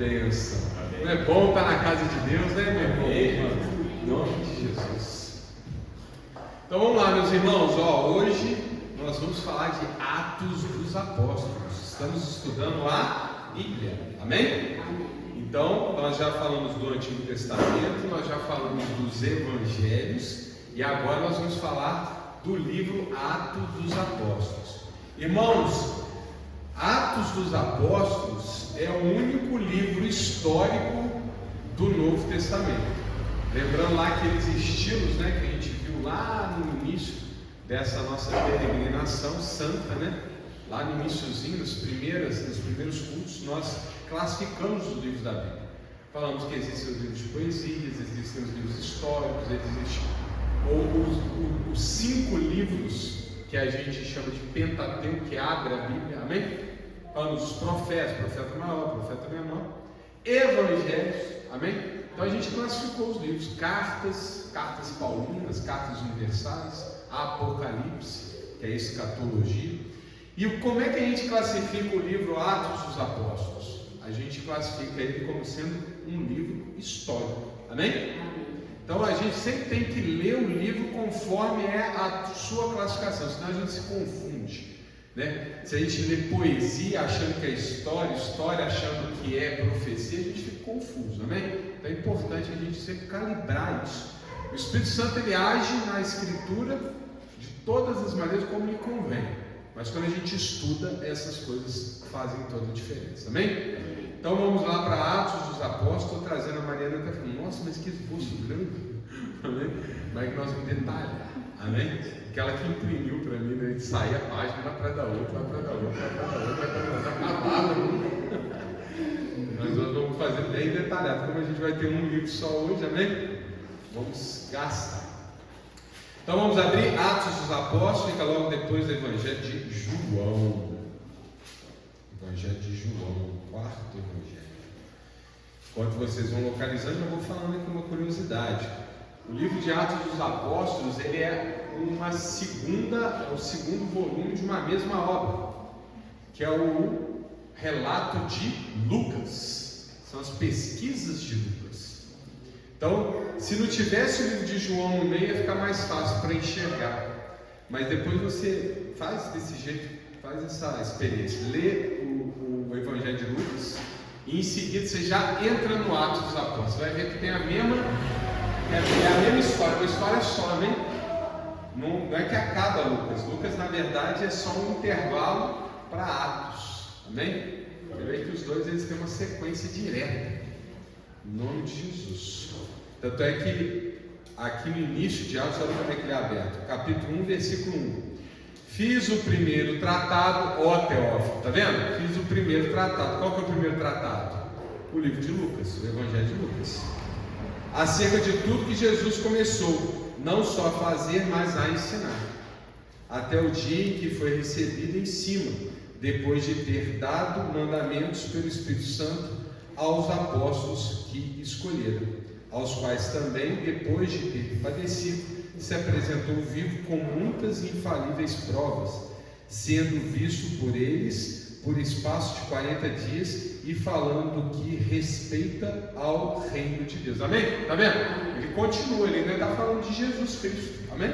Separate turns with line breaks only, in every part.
bênção. Não é bom estar na casa de Deus, né, meu irmão? Em nome de Jesus. Então vamos lá, meus irmãos. Hoje nós vamos falar de Atos dos Apóstolos. Estamos estudando a Bíblia. Amém? Então, nós já falamos do Antigo Testamento, nós já falamos dos Evangelhos e agora nós vamos falar do livro Atos dos Apóstolos. Irmãos, Atos dos Apóstolos é o único livro histórico do Novo Testamento. Lembrando lá aqueles estilos, né, que a gente viu lá no início dessa nossa peregrinação santa, né? Lá no iniciozinho, nos primeiros cultos, nós classificamos os livros da Bíblia. Falamos que existem os livros de poesias, existem os livros históricos, existem os 5 livros que a gente chama de Pentateuco, que abre a Bíblia, amém? Falamos dos profetas, profeta maior, profeta menor, evangelhos, amém? Então a gente classificou os livros, cartas paulinas, cartas universais, Apocalipse, que é escatologia. E como é que a gente classifica o livro Atos dos Apóstolos? A gente classifica ele como sendo um livro histórico, amém? Então a gente sempre tem que ler o livro conforme é a sua classificação, senão a gente se confunde, né? Se a gente lê poesia achando que é história achando que é profecia, a gente fica confuso, amém? Então é importante a gente sempre calibrar isso. O Espírito Santo ele age na Escritura de todas as maneiras como lhe convém, mas quando a gente estuda, essas coisas fazem toda a diferença, amém? Então vamos lá para Atos dos Apóstolos. Estou trazendo a Mariana até falando, nossa, mas que esboço grande, amém? Mas que nós vamos detalhar, amém? Aquela que imprimiu para mim, né? De sair a página, uma atrás da outra, acabava. Mas nós vamos fazer bem detalhado, como a gente vai ter um livro só hoje, amém? Vamos gastar. Então vamos abrir Atos dos Apóstolos, fica logo depois do Evangelho de João. Evangelho de João, o 4º Evangelho. Enquanto vocês vão localizando, eu vou falando aqui uma curiosidade. O livro de Atos dos Apóstolos, ele é o segundo volume de uma mesma obra, que é o relato de Lucas. São as pesquisas de Lucas. Então, se não tivesse o livro de João no meio, ia ficar mais fácil para enxergar. Mas depois você faz desse jeito, faz essa experiência, lê o Evangelho de Lucas e em seguida você já entra no Atos dos Apóstolos. Você vai ver que tem a mesma história, uma história só, né? Não é que acaba Lucas. Lucas, na verdade, é só um intervalo para Atos, amém? Você vê que os dois eles têm uma sequência direta, em nome de Jesus. Tanto é que aqui no início de Atos, olha como é que ele é aberto, capítulo 1, versículo 1. Fiz o primeiro tratado, ó Teófilo, está vendo? Fiz o primeiro tratado. Qual que é o primeiro tratado? O livro de Lucas, o Evangelho de Lucas. Acerca de tudo que Jesus começou, não só a fazer, mas a ensinar. Até o dia em que foi recebido em cima, depois de ter dado mandamentos pelo Espírito Santo aos apóstolos que escolheram, aos quais também, depois de ter padecido, se apresentou vivo com muitas e infalíveis provas, sendo visto por eles por espaço de 40 dias e falando do que respeita ao reino de Deus. Amém? Está vendo? Ele continua, ele ainda está falando de Jesus Cristo. Amém?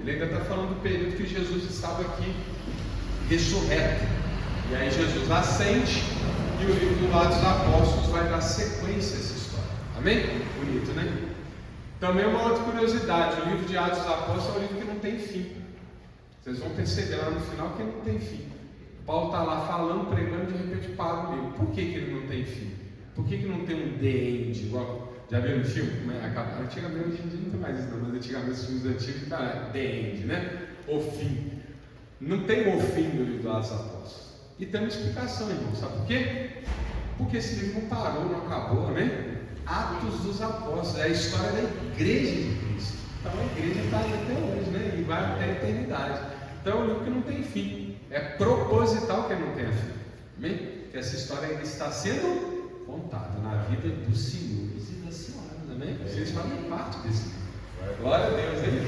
Ele ainda está falando do período que Jesus estava aqui ressurreto. E aí Jesus ascende e o livro do Atos dos Apóstolos vai dar sequência a essa história. Amém? Bonito, né? Também uma outra curiosidade, o livro de Atos dos Apóstolos é um livro que não tem fim. Vocês vão perceber lá no final que ele não tem fim. Paulo está lá falando, pregando, de repente para o livro. Por que ele não tem fim? Por que não tem um The End? Igual, já viram o filme? Antigamente, hoje em dia não tem mais isso não, mas antigamente os filmes antigos, cara, The End, né? O fim. Não tem o fim do livro dos Atos dos Apóstolos. E tem uma explicação, irmão. Sabe por quê? Porque esse livro não parou, não acabou, amém? Atos dos Apóstolos, é a história da igreja de Cristo. Então a igreja está aí até hoje, né? E vai até a eternidade. Então é um livro que não tem fim. É proposital que ele não tenha fim. Amém? Que essa história ainda está sendo contada na vida dos senhores e das senhoras. Amém? Vocês fazem parte desse livro. Glória a Deus, hein?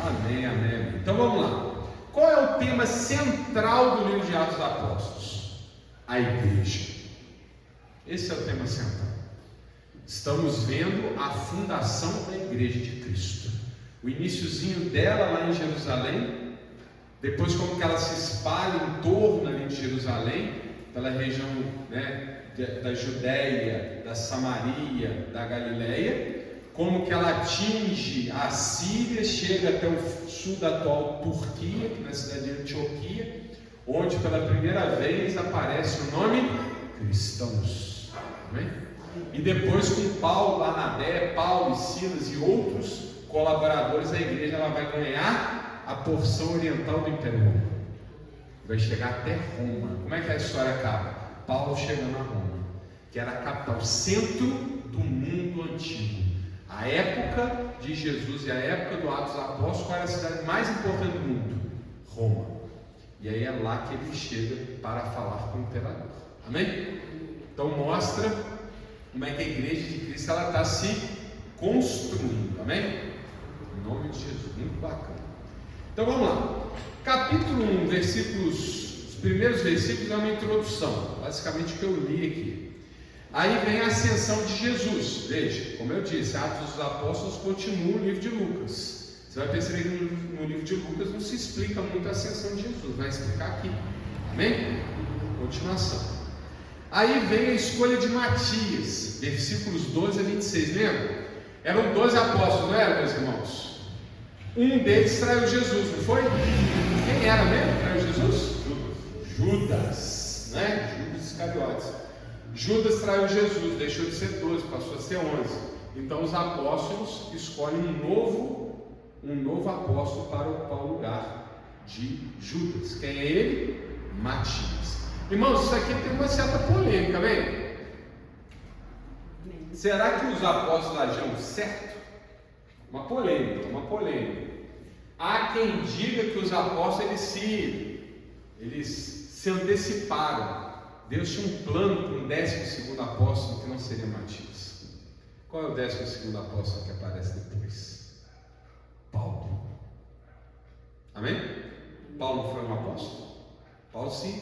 Amém, amém. Então vamos lá. Qual é o tema central do livro de Atos dos Apóstolos? A igreja. Esse é o tema central. Estamos vendo a fundação da Igreja de Cristo. O iniciozinho dela lá em Jerusalém, depois como que ela se espalha em torno ali de Jerusalém, pela região, né, da Judéia, da Samaria, da Galileia, como que ela atinge a Síria, chega até o sul da atual Turquia, na cidade de Antioquia, onde pela primeira vez aparece o nome cristãos. Amém? E depois com Paulo, Barnabé, Paulo e Silas e outros colaboradores da igreja, ela vai ganhar a porção oriental do Império Romano. Vai chegar até Roma. Como é que a história acaba? Paulo chegando a Roma, que era a capital, o centro do mundo antigo. A época de Jesus e a época do Atos dos Apóstolos, qual era a cidade mais importante do mundo? Roma. E aí é lá que ele chega para falar com o imperador. Amém? Então mostra como é que a igreja de Cristo está se construindo. Amém? Em nome de Jesus. Muito bacana. Então vamos lá. Capítulo 1, os primeiros versículos é uma introdução, basicamente o que eu li aqui. Aí vem a ascensão de Jesus. Veja, como eu disse, Atos dos Apóstolos continua o livro de Lucas. Você vai perceber que no livro de Lucas não se explica muito a ascensão de Jesus, vai explicar aqui. Amém? Continuação. Aí vem a escolha de Matias, versículos 12 a 26, lembra? Eram 12 apóstolos, não eram, meus irmãos? Um deles traiu Jesus, não foi? Quem era mesmo que traiu Jesus? Judas, né? Judas Iscariotes. Judas traiu Jesus, deixou de ser 12, passou a ser 11. Então os apóstolos escolhem um novo apóstolo para ocupar o lugar de Judas. Quem é ele? Matias. Irmãos, isso aqui tem uma certa polêmica, bem? Será que os apóstolos agiam certo? Uma polêmica. Há quem diga que os apóstolos eles se anteciparam. Deus tinha um plano para um 12º apóstolo que não seria Matias. Qual é o 12º apóstolo que aparece depois? Paulo. Amém? Paulo não foi um apóstolo? Paulo se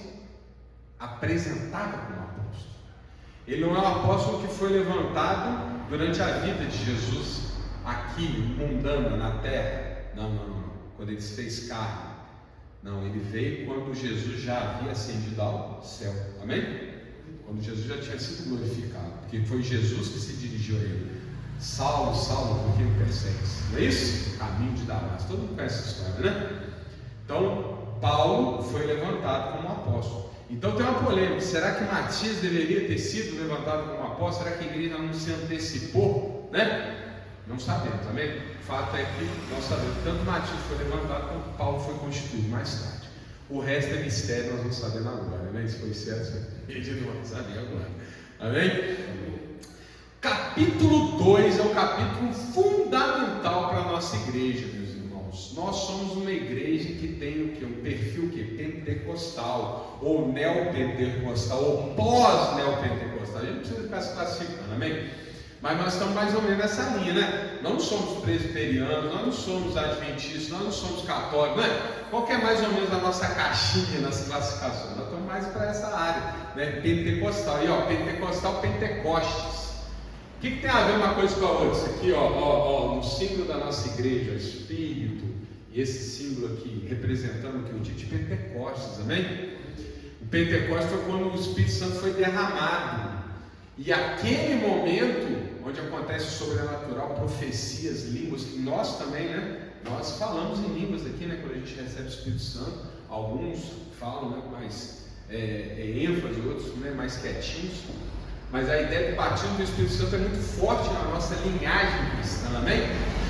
apresentava como apóstolo. Ele não é um apóstolo que foi levantado durante a vida de Jesus aqui, mundana, na terra. Não. Quando ele se fez carne. Não, ele veio quando Jesus já havia ascendido ao céu. Amém? Quando Jesus já tinha sido glorificado. Porque foi Jesus que se dirigiu a ele. Saulo, Saulo, por que me persegues? Não é isso? O caminho de Damasco. Todo mundo conhece essa história, né? Então, Paulo foi levantado como apóstolo. Então tem uma polêmica. Será que Matias deveria ter sido levantado como apóstolo? Será que a igreja não se antecipou? Né? Não sabemos, amém? O fato é que nós sabemos que tanto Matias foi levantado quanto Paulo foi constituído mais tarde. O resto é mistério, nós vamos saber na glória, amém? Se foi certo, a gente não vai saber agora. Amém? Capítulo 2 é um capítulo fundamental para a nossa igreja, meus irmãos. Nós somos uma igreja que tem o quê? Um perfil que? Pentecostal, ou neopentecostal, ou pós-neopentecostal. A gente não precisa ficar se classificando, amém? Mas nós estamos mais ou menos nessa linha, né? Não somos presbiterianos, nós não somos adventistas, nós não somos católicos, né? Qual que é mais ou menos a nossa caixinha nas classificações? Nós estamos mais para essa área, né? Pentecostal. E ó, pentecostal, Pentecostes. O que tem a ver uma coisa com a outra? Isso aqui, ó, no símbolo da nossa igreja, Espírito, e esse símbolo aqui, representando aqui o dia de Pentecostes, amém? O Pentecostes foi quando o Espírito Santo foi derramado. E aquele momento onde acontece o sobrenatural, profecias, línguas, que nós também, né? Nós falamos em línguas aqui, né? Quando a gente recebe o Espírito Santo, alguns falam, né, mais ênfase, outros, né, mais quietinhos. Mas a ideia do batismo do Espírito Santo é muito forte na nossa linhagem cristã, amém?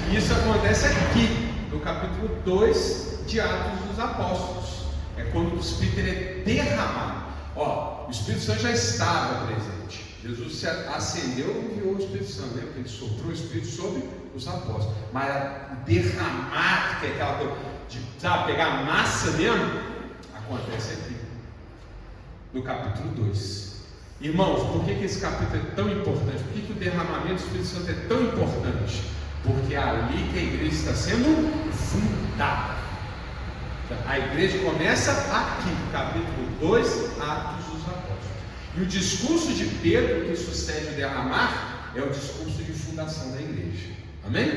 E isso acontece aqui, no capítulo 2 de Atos dos Apóstolos. É quando o Espírito é derramado. Ó, o Espírito Santo já estava presente. Jesus se acendeu e enviou o Espírito Santo, né? Porque ele soprou o Espírito sobre os apóstolos. Mas o derramar, que é aquela coisa de, sabe, pegar a massa mesmo, acontece aqui, no capítulo 2. Irmãos, por que esse capítulo é tão importante? Por que o derramamento do Espírito Santo é tão importante? Porque é ali que a igreja está sendo fundada. A igreja começa aqui, capítulo 2, Atos dos Apóstolos. E o discurso de Pedro, que sucede o derramar, é o discurso de fundação da igreja. Amém?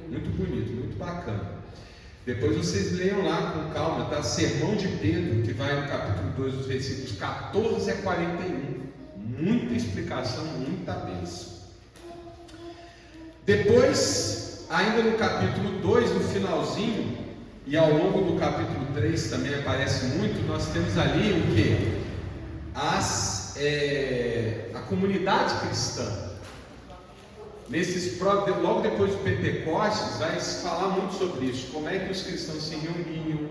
Muito bonito, muito bacana. Depois vocês leiam lá com calma, tá? Sermão de Pedro, que vai no capítulo 2, dos versículos 14 a 41. Muita explicação, muita bênção. Depois, ainda no capítulo 2, no finalzinho, e ao longo do capítulo 3 também aparece muito, nós temos ali o que? A comunidade cristã. Logo depois do Pentecostes, vai se falar muito sobre isso. Como é que os cristãos se reuniam,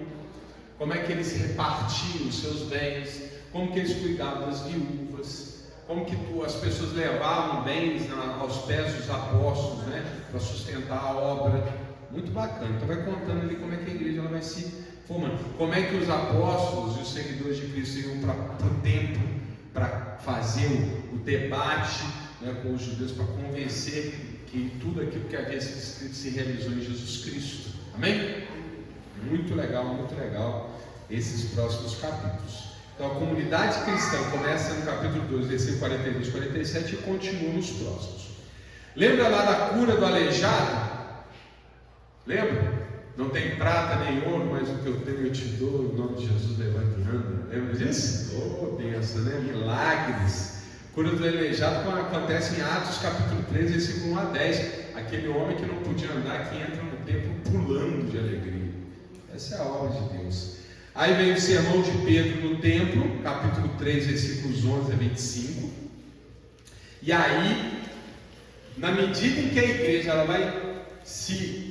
como é que eles repartiam os seus bens, como que eles cuidavam das viúvas, como que as pessoas levavam bens aos pés dos apóstolos, né, para sustentar a obra. Muito bacana. Então vai contando ali como é que a igreja ela vai se formando, como é que os apóstolos e os seguidores de Cristo iam para o templo para fazer o debate, né, com os judeus, para convencer que tudo aquilo que havia sido escrito se realizou em Jesus Cristo. Amém? Muito legal esses próximos capítulos. Então a comunidade cristã começa no capítulo 2, versículo 42 e 47 e continua nos próximos. Lembra lá da cura do aleijado? Lembra? Não tem prata nem ouro, mas o que eu tenho eu te dou, em nome de Jesus, levanta e anda. Lembra disso? Oh, benção, né? Milagres. Cura do aleijado acontece em Atos capítulo 13, versículo 1 a 10. Aquele homem que não podia andar, que entra no templo pulando de alegria. Essa é a obra de Deus. Aí vem o sermão de Pedro no templo, capítulo 3, versículos 11 a 25. E aí, na medida em que a igreja ela vai se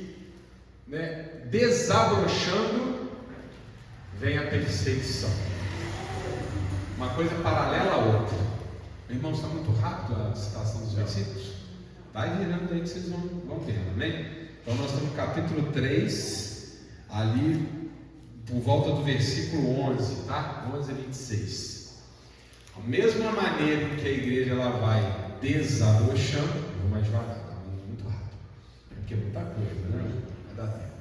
desabrochando, vem a perseguição. Uma coisa paralela à outra. Irmãos, está muito rápido a citação dos versículos? Vai virando aí que vocês vão vendo, amém? Então nós estamos no capítulo 3, ali por volta do versículo 11, tá? 11 a 26. A mesma maneira que a igreja ela vai desabrochando, vou mais devagar, tá? Muito rápido, porque é muita coisa, né? Vai dar tempo.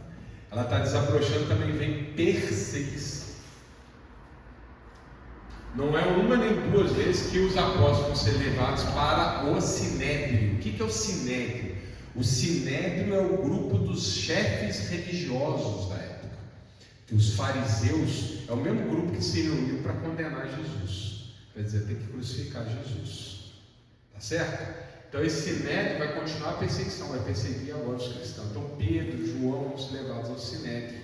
Ela está desabrochando, também vem perseguição. Não é uma nem duas vezes que os apóstolos vão ser levados para o Sinédrio. O que é o Sinédrio? O Sinédrio é o grupo dos chefes religiosos da época. Que os fariseus é o mesmo grupo que se reuniu para condenar Jesus. Quer dizer, tem que crucificar Jesus. Tá certo? Então esse Sinédrio vai continuar a perseguição, vai perseguir agora os cristãos. Então Pedro e João vão ser levados ao Sinédrio,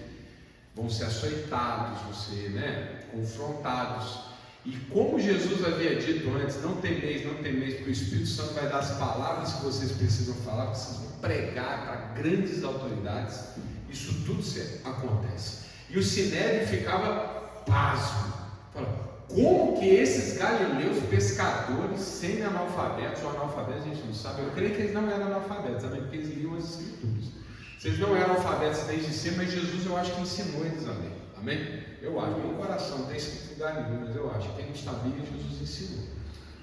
vão ser açoitados, vão ser confrontados. E como Jesus havia dito antes, não temeis, porque o Espírito Santo vai dar as palavras que vocês precisam falar, que vocês vão pregar para grandes autoridades. Isso tudo acontece. E o Sinédrio ficava pasmo. Como que esses galileus pescadores, semi-analfabetos ou analfabetos, a gente não sabe. Eu creio que eles não eram analfabetos, também, porque eles liam as escrituras. Vocês não eram alfabetos desde sempre, mas Jesus eu acho que ensinou eles a ler. Amém? Eu acho, meu coração não tem escrito em lugar nenhum, mas eu acho que quem não sabia, Jesus ensinou.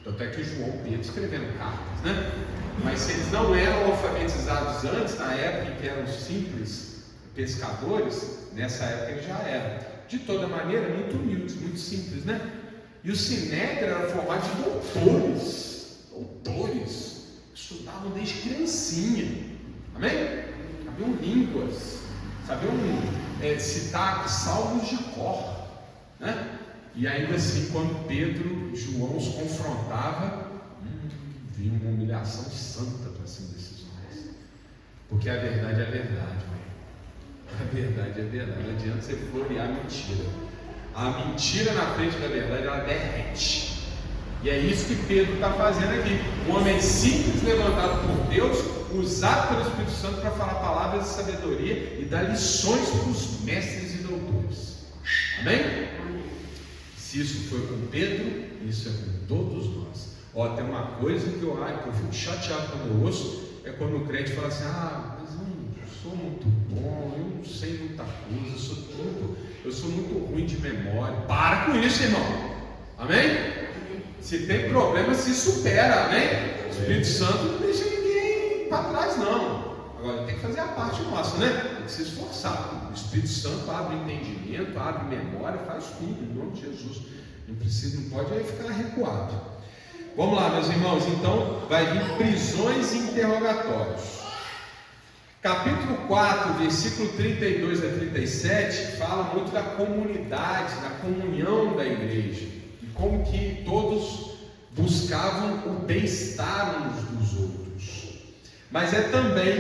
Tanto é que João Pedro escrevendo cartas, né? Mas se eles não eram alfabetizados antes, na época em que eram simples pescadores, nessa época eles já eram. De toda maneira, muito humildes, muito simples, né? E o Sinédrio era formado de doutores, estudavam desde criancinha. Amém? Sabiam línguas, sabiam citar salmos de cor, né? E ainda assim, quando Pedro e João os confrontava, vinha uma humilhação santa para cima desses homens, porque a verdade é a verdade, a verdade é a verdade. Não adianta você florear a mentira. A mentira na frente da verdade, ela derrete. E é isso que Pedro está fazendo aqui. Um homem simples, levantado por Deus, usado pelo Espírito Santo para falar palavras de sabedoria e dar lições para os mestres e doutores. Amém? Se isso foi com Pedro, isso é com todos nós. Tem uma coisa que eu fico chateado quando eu ouço, é quando o crente fala assim: mas eu não sou muito bom, eu não sei muita coisa, eu sou muito ruim de memória. Para com isso, irmão. Amém? Se tem problema, se supera, amém? O Espírito Santo não deixa ninguém para trás, não. Agora tem que que fazer a parte nossa, né? Tem que se esforçar. O Espírito Santo abre entendimento, abre memória, faz tudo, em nome de Jesus. Não precisa, não pode aí ficar recuado. Vamos lá, meus irmãos, então vai vir prisões e interrogatórios. Capítulo 4, versículo 32 a 37, fala muito da comunidade, da comunhão da igreja, e como que todos buscavam o bem-estar uns dos outros. Mas é também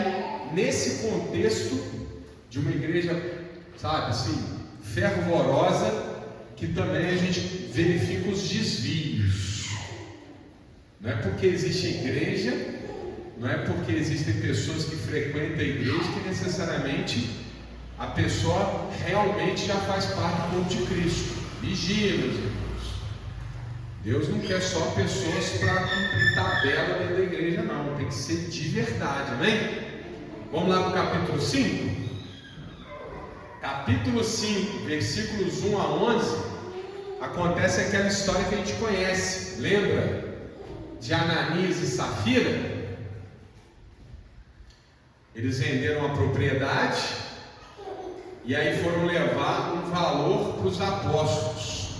nesse contexto de uma igreja, sabe assim, fervorosa, que também a gente verifica os desvios. Não é porque existe igreja, não é porque existem pessoas que frequentam a igreja que necessariamente a pessoa realmente já faz parte do corpo de Cristo. Vigia, meus irmãos. Deus não quer só pessoas para cumprir tabela dentro da igreja, não. Tem que ser de verdade, amém? Vamos lá para o capítulo 5? Capítulo 5, versículos 1 a 11, acontece aquela história que a gente conhece. Lembra de Ananias e Safira? Eles venderam a propriedade e aí foram levar um valor para os apóstolos,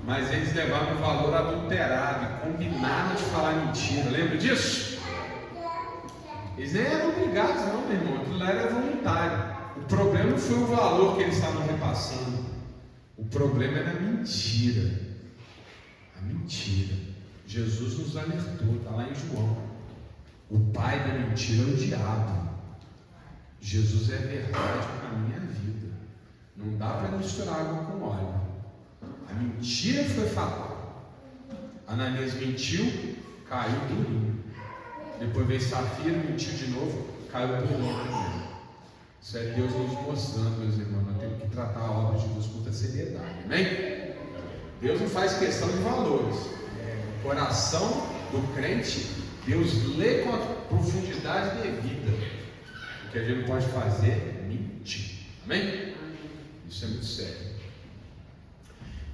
mas eles levaram um valor adulterado e combinaram de falar mentira. Lembra disso? Eles nem eram obrigados não, meu irmão, aquilo lá era voluntário. O problema não foi o valor que eles estavam repassando, o problema era a mentira. A mentira. Jesus nos alertou, está lá em João. O pai da mentira é o diabo. Jesus é verdade para a minha vida. Não dá para misturar água com óleo. A mentira foi fatal. Ananias mentiu, caiu durinho. Depois veio Safira, mentiu de novo, caiu durinho. Isso é Deus nos mostrando, meus irmãos. Nós temos que tratar a obra de Deus com muita seriedade. Amém? Deus não faz questão de valores. O coração do crente, Deus lê com a profundidade devida. O que a gente não pode fazer é mentir. Amém? Isso é muito sério.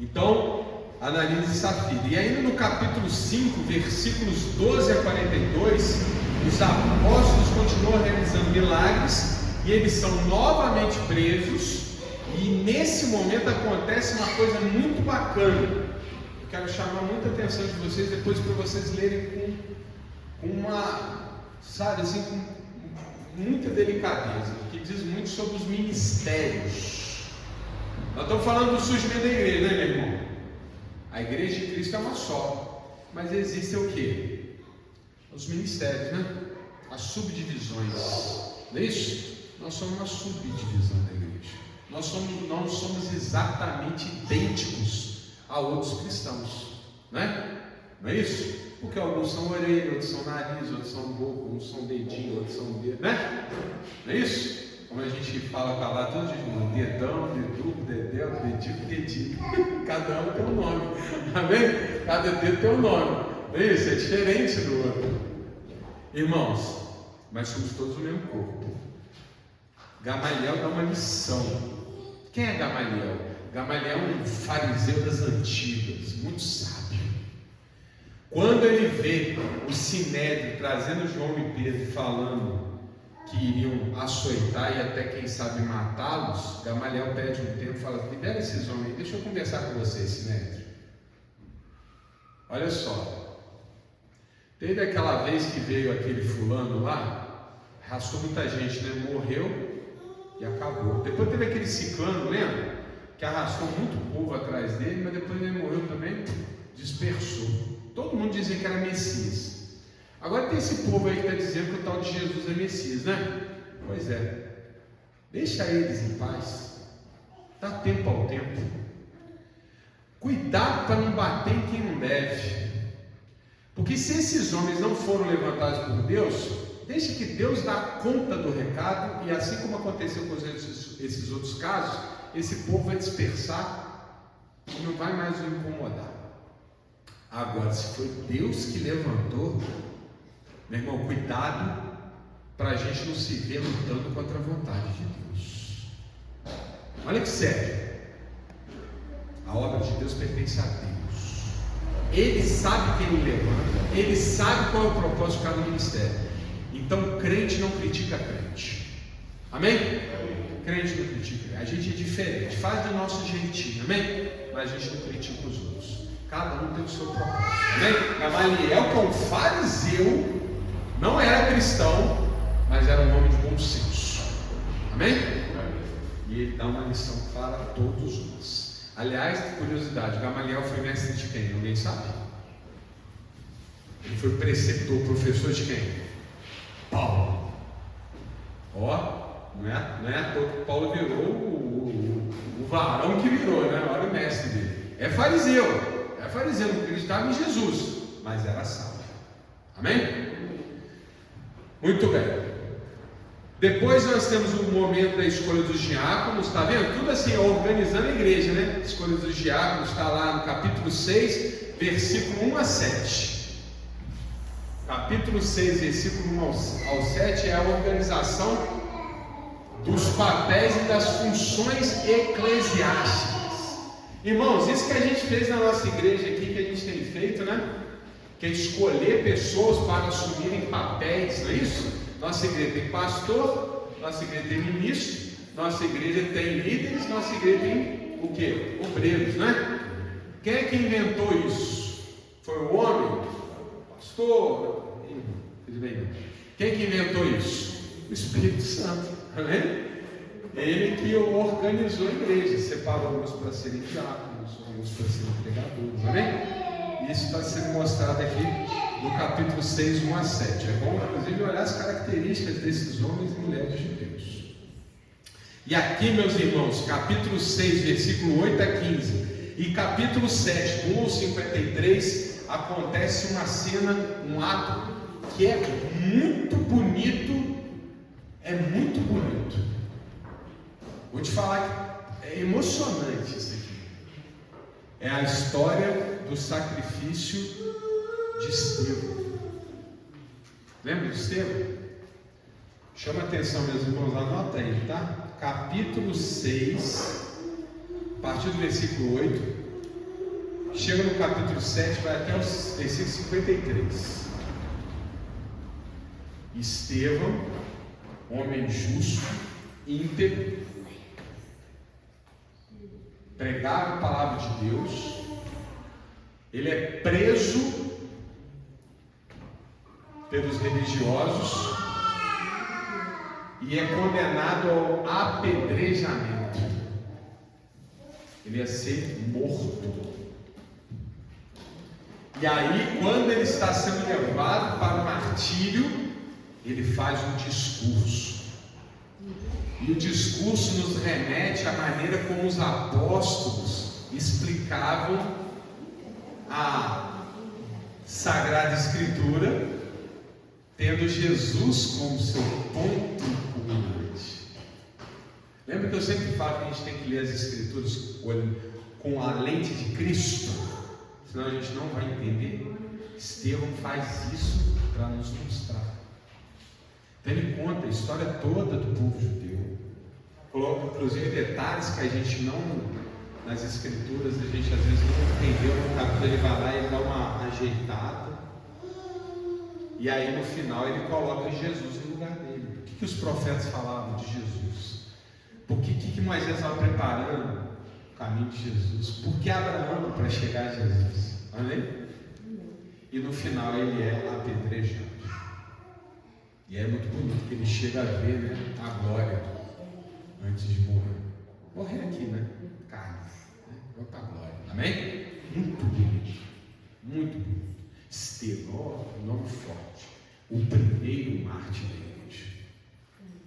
Então, Ananias e Safira. E ainda no capítulo 5, versículos 12 a 42, os apóstolos continuam realizando milagres e eles são novamente presos. E nesse momento acontece uma coisa muito bacana. Eu quero chamar muita atenção de vocês depois para vocês lerem com uma, sabe assim, com muita delicadeza, que diz muito sobre os ministérios. Nós estamos falando do surgimento da igreja, né, meu irmão? A igreja de Cristo é uma só, mas existem o quê? Os ministérios, né? As subdivisões, não é isso? Nós somos uma subdivisão da igreja. Nós não somos exatamente idênticos a outros cristãos, né? Não é isso? Porque alguns são orelha, outros são nariz, outros são boca, uns são dedinho, outros são dedo, né? Não é isso? Como a gente fala para lá, todo dia, dedão, deduco, dedéu, dedico, dedico. Cada um tem um nome, amém? Cada dedo tem um nome, não é isso? É diferente do outro. Irmãos, mas somos todos o mesmo corpo. Gamaliel dá uma lição. Quem é Gamaliel? Gamaliel é um fariseu das antigas, muito sábio. Quando ele vê o Sinédrio trazendo João e Pedro falando que iriam açoitar e até quem sabe matá-los, Gamaliel pede um tempo e fala: libera esses homens, deixa eu conversar com vocês, Sinédrio. Olha só, teve aquela vez que veio aquele fulano lá, arrastou muita gente, né? Morreu e acabou. Depois teve aquele ciclano, lembra? Que arrastou muito povo atrás dele, mas depois ele morreu também, dispersou. Todo mundo dizia que era Messias. Agora tem esse povo aí que está dizendo que o tal de Jesus é Messias, né? Pois é. Deixa eles em paz. Dá tempo ao tempo. Cuidado para não bater em quem não deve. Porque se esses homens não foram levantados por Deus, deixa que Deus dá conta do recado. E assim como aconteceu com esses outros casos, esse povo vai dispersar e não vai mais o incomodar. Agora, se foi Deus que levantou, meu irmão, cuidado para a gente não se ver lutando contra a vontade de Deus. Olha que sério. A obra de Deus pertence a Deus. Ele sabe quem o levanta, Ele sabe qual é o propósito de cada ministério. Então, crente não critica crente. Amém? Crente não critica. A gente é diferente, faz do nosso jeitinho, amém? Mas a gente não critica os outros. Cada um tem o seu propósito, amém? Gamaliel, que é um fariseu, não era cristão, mas era um homem de bom senso, amém? E ele dá uma lição para todos nós. Aliás, curiosidade, Gamaliel foi mestre de quem? Alguém sabe? Ele foi preceptor, professor de quem? Paulo. Ó, não é à toa que Paulo virou o varão que virou, né? Olha o mestre dele. É fariseu, não acreditava em Jesus, mas era sábio. Amém? Muito bem. Depois nós temos o momento da escolha dos diáconos, está vendo? Tudo assim, organizando a igreja, né? Escolha dos diáconos está lá no capítulo 6, versículo 1 a 7. Capítulo 6, versículo 1 ao 7 é a organização dos papéis e das funções eclesiásticas. Irmãos, isso que a gente fez na nossa igreja aqui, que a gente tem feito, né? Que é escolher pessoas para assumirem papéis, não é isso? Nossa igreja tem pastor, nossa igreja tem ministro, nossa igreja tem líderes, nossa igreja tem o quê? Obreiros, né? Quem é que inventou isso? Foi o homem? Pastor? Quem que inventou isso? O Espírito Santo, amém? Ele que organizou a igreja, separou alguns para serem diáconos, alguns para serem pregadores, amém? Isso está sendo mostrado aqui no capítulo 6, 1 a 7. É bom, inclusive, olhar as características desses homens e mulheres de Deus. E aqui, meus irmãos, capítulo 6, versículo 8 a 15, e capítulo 7, 1 ao 53, acontece uma cena, um ato que é muito bonito. É muito bonito. Vou te falar que é emocionante isso aqui. É a história do sacrifício de Estevão. Lembra de Estevão? Chama atenção, meus irmãos, anota aí, tá? Capítulo 6, a partir do versículo 8, chega no capítulo 7, vai até o versículo 53. Estevão, homem justo, íntegro, pregava a palavra de Deus, ele é preso pelos religiosos e é condenado ao apedrejamento. Ele ia ser morto. E aí, quando ele está sendo levado para o martírio, ele faz um discurso. E o discurso nos remete à maneira como os apóstolos explicavam a Sagrada Escritura, tendo Jesus como seu ponto culminante. Lembra que eu sempre falo que a gente tem que ler as Escrituras com a lente de Cristo, senão a gente não vai entender. Estevão faz isso para nos mostrar. Então ele conta a história toda do povo judeu, coloca inclusive detalhes que a gente não, nas escrituras, a gente às vezes não entendeu. No capítulo ele vai lá e ele dá uma ajeitada, e aí no final ele coloca Jesus no lugar dele. O que os profetas falavam de Jesus? Por que Moisés estava preparando o caminho de Jesus? Por que Abraão para chegar a Jesus? Amém? E no final ele é apedrejado. E é muito bonito que ele chega a ver, né, a glória antes de morrer. Morrer aqui, né? Carne. Né? Vai para a glória. Amém? Muito bonito. Muito bonito. Estevão, nome forte. O primeiro mártir da igreja.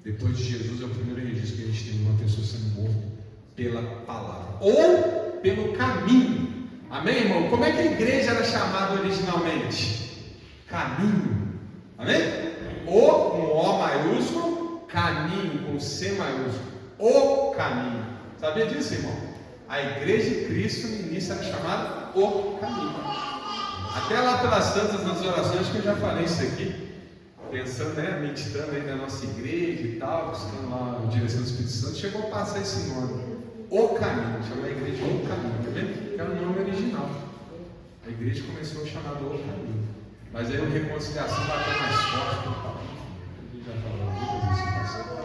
Depois de Jesus, é o primeiro registro que a gente tem de uma pessoa sendo morta pela palavra ou pelo caminho. Amém, irmão? Como é que a igreja era chamada originalmente? Caminho. Amém? O com O maiúsculo, caminho com C maiúsculo. O caminho. Sabia disso, irmão? A igreja de Cristo no início era chamada O caminho. Até lá pelas tantas nas orações que eu já falei isso aqui, pensando, né, meditando aí na nossa igreja e tal, buscando lá a direção do Espírito Santo, chegou a passar esse nome. O caminho, chama a igreja O caminho, tá vendo? Que era o nome original. A igreja começou a chamar O caminho. Mas aí a reconciliação bateu mais forte do Paulo.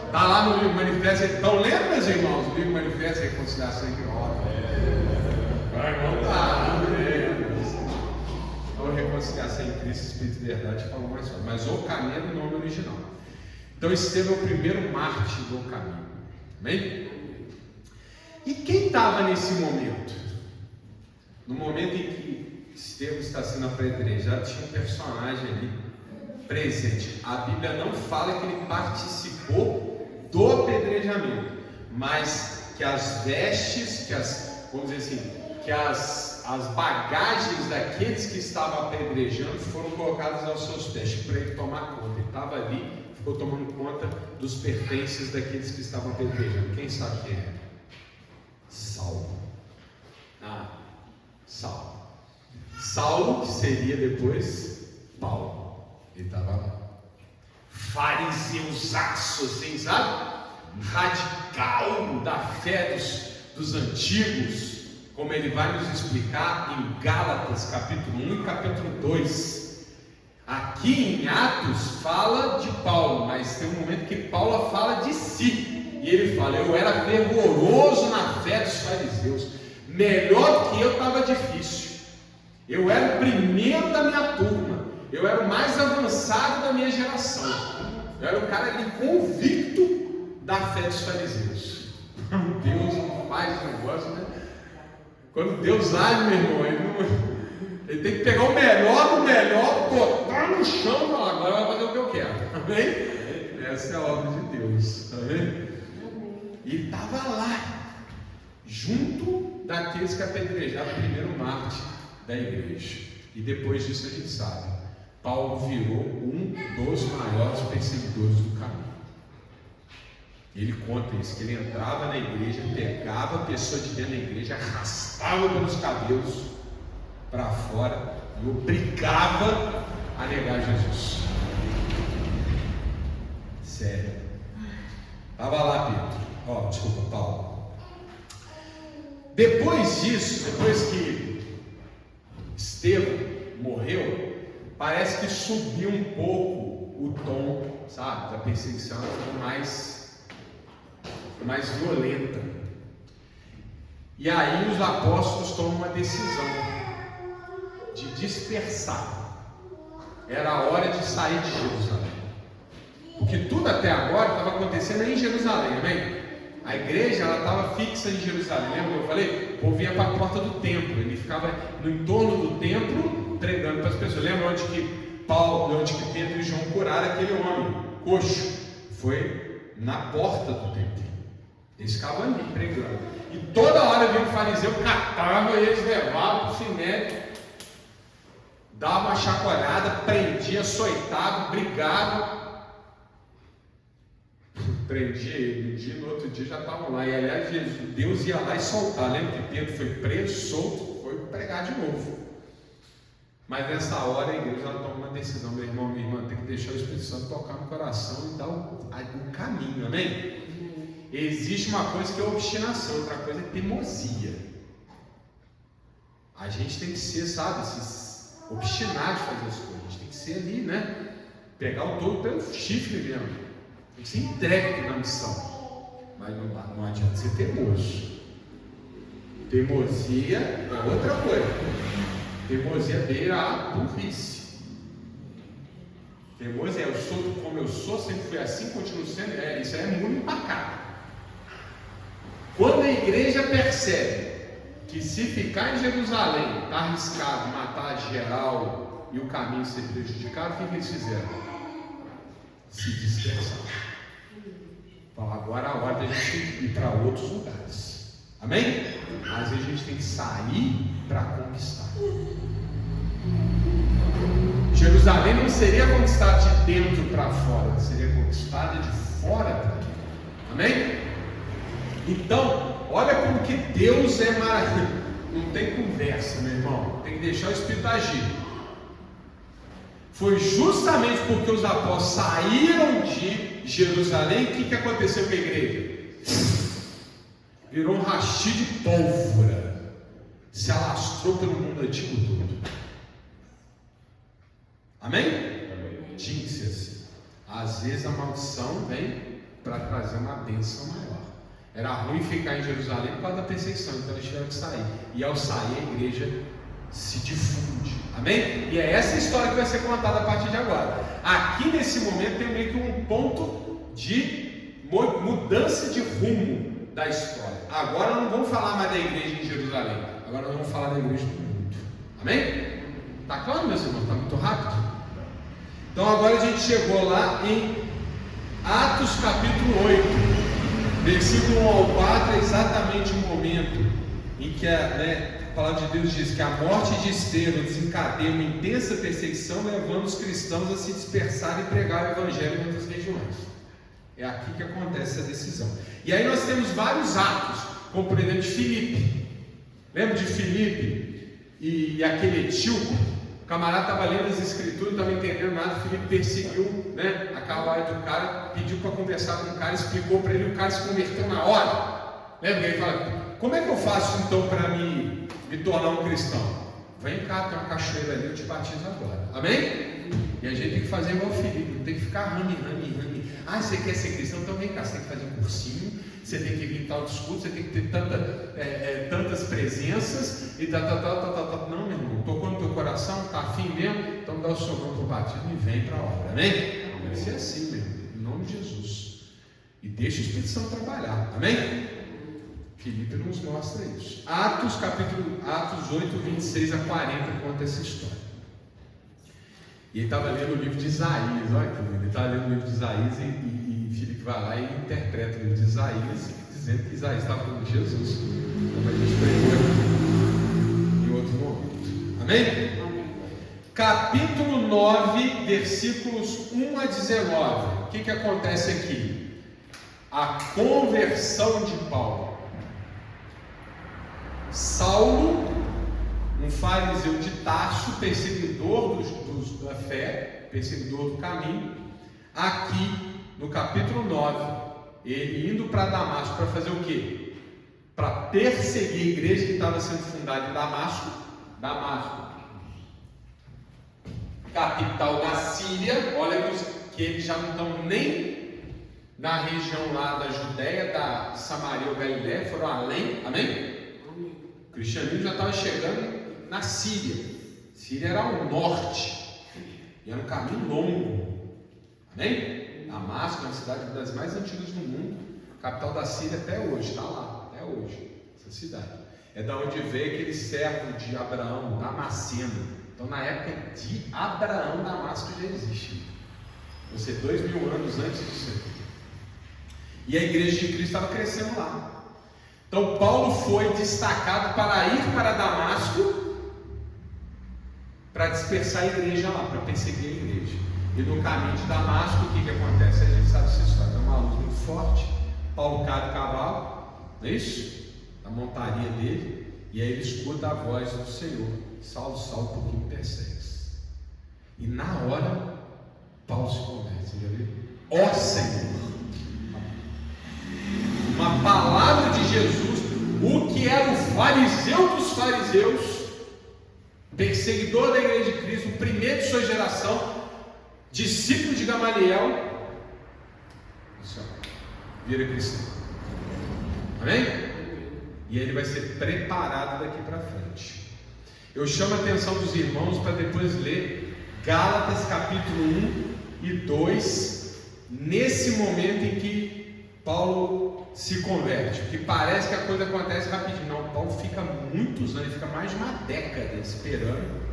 Está lá no livro Manifesto. Então lembra, meus irmãos, o livro Manifesto e Reconciliação entre Homens. Não dá, então reconciliação em Cristo, Espírito e Verdade, falou mais só. Mas o caminho é do nome original. Então Estevão é o primeiro mártir do caminho. Amém? E quem estava nesse momento? No momento em que Estevão está sendo apedrejado, tinha um personagem ali presente. A Bíblia não fala que ele participou do apedrejamento, mas que as vestes, vamos dizer assim, que as bagagens daqueles que estavam apedrejando foram colocadas aos seus pés para ele tomar conta. Ele estava ali, ficou tomando conta dos pertences daqueles que estavam apedrejando. Quem sabe quem é? Saulo. Saulo, que seria depois Paulo. Ele estava lá. Fariseusaço, assim, sabe? Radical da fé dos antigos, como ele vai nos explicar em Gálatas, capítulo 1 e capítulo 2. Aqui em Atos fala de Paulo, mas tem um momento que Paulo fala de si, e ele fala: eu era fervoroso na fé dos fariseus, melhor que eu estava difícil, eu era o primeiro da minha turma, eu era o mais avançado da minha geração, eu era o cara ali convicto da fé dos fariseus. Deus não faz negócio, né? Quando Deus age, meu irmão, ele tem que pegar o melhor do melhor, botar no chão e falar: agora vai fazer o que eu quero. Amém? Essa é a obra de Deus. Amém? E ele estava lá, junto daqueles que apedrejaram o primeiro mártir da igreja. E depois disso a gente sabe, Paulo virou um dos maiores perseguidores do caminho. Ele conta isso, que ele entrava na igreja, pegava a pessoa de dentro da igreja, arrastava pelos cabelos para fora e obrigava a negar Jesus. Sério. Estava lá Paulo. Depois disso, depois que Estevão morreu, parece que subiu um pouco o tom, sabe, da perseguição, ficou mais violenta. E aí os apóstolos tomam uma decisão de dispersar. Era a hora de sair de Jerusalém, porque tudo até agora estava acontecendo em Jerusalém, amém? A igreja estava fixa em Jerusalém. Lembra que eu falei? O povo ia para a porta do templo, ele ficava no entorno do templo pregando para as pessoas. Lembra onde que Pedro e João curaram aquele homem coxo? Foi na porta do templo. Eles ficavam ali pregando. E toda hora vinha um fariseu, catava e eles levavam para o sinédrio, dava uma chacoalhada, prendia, açoitava, brigava. Prendia ele, no outro dia já estavam lá. E aliás, Deus ia lá e soltar. Lembra que Pedro foi preso, solto, foi pregar de novo. Mas nessa hora a igreja toma uma decisão: meu irmão, minha irmã, tem que deixar o Espírito Santo tocar no coração e dar o caminho, amém? Existe uma coisa que é obstinação, outra coisa é teimosia. A gente tem que ser, sabe, obstinado de fazer as coisas. A gente tem que ser ali, né? Pegar o touro pelo chifre mesmo. Tem que ser entregue na missão. Mas não adianta ser teimoso. Teimosia é outra coisa. Teimosia beira a burrice. Teimosia é: eu sou como eu sou, sempre fui assim, continuo sendo. Isso é muito empacado. Quando a igreja percebe que se ficar em Jerusalém está arriscado matar geral e o caminho ser prejudicado, o que eles fizeram? Se dispersaram. Então agora é a hora da gente ir para outros lugares. Amém? Às vezes a gente tem que sair para conquistar. Jerusalém não seria conquistada de dentro para fora, seria conquistada de fora para dentro. Amém? Então, olha como que Deus é maravilhoso. Não tem conversa, meu irmão. Tem que deixar o Espírito agir. Foi justamente porque os apóstolos saíram de Jerusalém, o que aconteceu com a igreja? Virou um rastilho de pólvora. Se alastrou pelo mundo antigo todo. Amém? Tinha que ser assim. Às vezes a maldição vem para trazer uma bênção maior. Era ruim ficar em Jerusalém por causa da perseguição, então eles tiveram que sair. E ao sair, a igreja se difunde. Amém? E é essa história que vai ser contada a partir de agora. Aqui nesse momento tem meio que um ponto de mudança de rumo da história. Agora não vamos falar mais da igreja em Jerusalém. Agora nós vamos falar da igreja do mundo. Amém? Está claro, meus irmãos? Está muito rápido? Então agora a gente chegou lá em Atos capítulo 8, versículo 1 ao 4, é exatamente o momento em que a palavra de Deus diz que a morte de Estevão desencadeia uma intensa perseguição, levando os cristãos a se dispersarem e pregar o evangelho em outras regiões. É aqui que acontece essa decisão. E aí nós temos vários atos, como por exemplo de Filipe. Lembra de Filipe e aquele etíope? O camarada estava lendo as escrituras, não estava entendendo nada. Filipe perseguiu, a cavalaria do cara, pediu para conversar com o cara, explicou para ele, o cara se converteu na hora. Lembra que ele fala: como é que eu faço então para me tornar um cristão? Vem cá, tem uma cachoeira ali, eu te batizo agora. Amém? E a gente tem que fazer igual o Filipe, não tem que ficar rame. Ah, você quer ser cristão? Então vem cá, você tem que fazer um cursinho, você tem que vir em tal discurso, você tem que ter tantas presenças e tal. Não, meu irmão, tocou no teu coração, está afim mesmo, então dá o seu nome para o batismo e vem para a obra. Amém? Deve ser assim, meu irmão, em nome de Jesus. E deixa o Espírito Santo trabalhar. Amém? Filipe nos mostra isso. Atos 8, 26 a 40 conta essa história. E ele estava lendo o livro de Isaías, olha que lindo. Ele estava lendo o livro de Isaías e Filipe vai lá e interpreta o livro de Isaías, dizendo que Isaías estava falando de Jesus, como a gente aprendeu em outro momento. Amém? Amém. Capítulo 9, versículos 1 a 19. O que acontece aqui? A conversão de Paulo. Saulo, um fariseu de Tarso, perseguidor da fé, perseguidor do caminho, aqui no capítulo 9, ele indo para Damasco para fazer o quê? Para perseguir a igreja que estava sendo fundada em Damasco, capital da Síria. Olha que eles já não estão nem na região lá da Judéia, da Samaria ou Galiléia, foram além. Amém? O cristianismo já estava chegando na Síria. Síria era ao norte e era um caminho longo. Amém? Damasco é uma cidade das mais antigas do mundo, capital da Síria até hoje, está lá, até hoje, essa cidade. É da onde veio aquele servo de Abraão, Damasceno. Então, na época de Abraão, Damasco já existe. Você 2000 anos antes disso aqui. E a igreja de Cristo estava crescendo lá. Então Paulo foi destacado para ir para Damasco, para dispersar a igreja lá, para perseguir a igreja. E no caminho de Damasco, o que acontece? A gente sabe essa história, é uma luz muito forte. Paulo cai do cavalo, não é isso? A montaria dele, e aí ele escuta a voz do Senhor: Saulo, Saulo, por que me persegues? E na hora, Paulo se converte. Você já viu? Ó Senhor! Uma palavra de Jesus, o que era o fariseu dos fariseus, perseguidor da igreja de Cristo, o primeiro de sua geração, discípulo de Gamaliel, vira cristão. Amém? E ele vai ser preparado daqui para frente. Eu chamo a atenção dos irmãos para depois ler Gálatas capítulo 1 e 2, nesse momento em que Paulo se converte, porque parece que a coisa acontece rapidinho. Não, Paulo fica muitos anos, ele fica mais de uma década esperando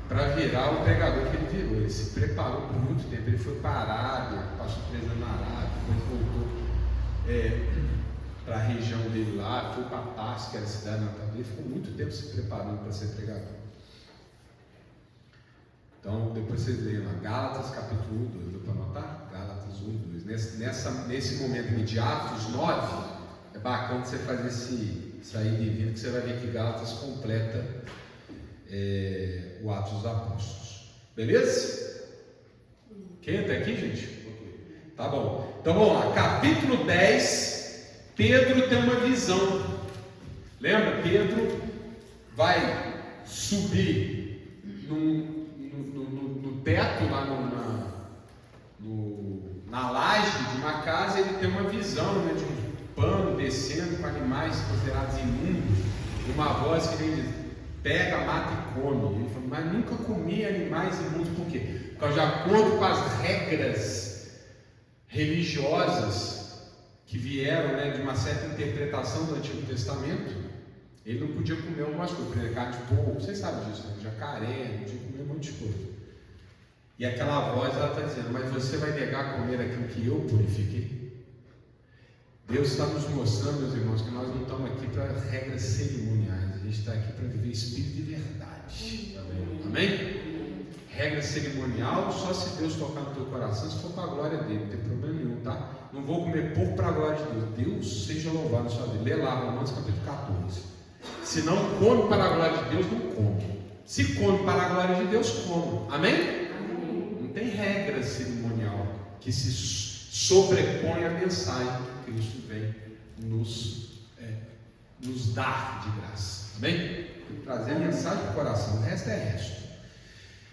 para virar o pregador que ele virou. Ele se preparou por muito tempo, ele foi para a Arábia, passou 3 anos na Arábia, depois voltou para a região dele lá, foi para Tarso, que era a cidade natal dele, ficou muito tempo se preparando para ser pregador. Então, depois vocês leem lá, Gálatas capítulo 1 e 2, deu para anotar? Gálatas 1 e 2. Nesse momento de Atos 9, é bacana você fazer esse aí divino, que você vai ver que Gálatas completa o Atos dos Apóstolos. Beleza? Quem está aqui, gente? Tá bom. Então vamos lá, capítulo 10, Pedro tem uma visão. Lembra? Pedro vai subir no teto, lá na laje de uma casa, ele tem uma visão, né, de um pano descendo com animais considerados imundos, e uma voz que vem diz: pega, mata e come. Ele falou: mas nunca comi animais imundos. Por quê? Porque de acordo com as regras religiosas que vieram, né, de uma certa interpretação do Antigo Testamento, ele não podia comer algumas coisas, por exemplo, carne de porco, vocês sabem disso, né? Jacaré, não podia comer um monte de coisa. E aquela voz, ela está dizendo: mas você vai negar comer aquilo que eu purifiquei? Deus está nos mostrando, meus irmãos, que nós não estamos aqui para regras cerimoniais, a gente está aqui para viver espírito de verdade. Amém? Regra cerimonial, só se Deus tocar no teu coração, se for para a glória dele, não tem problema nenhum, tá? Não vou comer porco para a glória de Deus. Deus seja louvado na sua vida. Lê lá, Romanos capítulo 14. Se não come para a glória de Deus, não come. Se come para a glória de Deus, come. Amém? Não tem regra cerimonial que se sobrepõe à mensagem que Cristo vem nos dar de graça. Amém? Trazer mensagem para o coração, o resto é resto.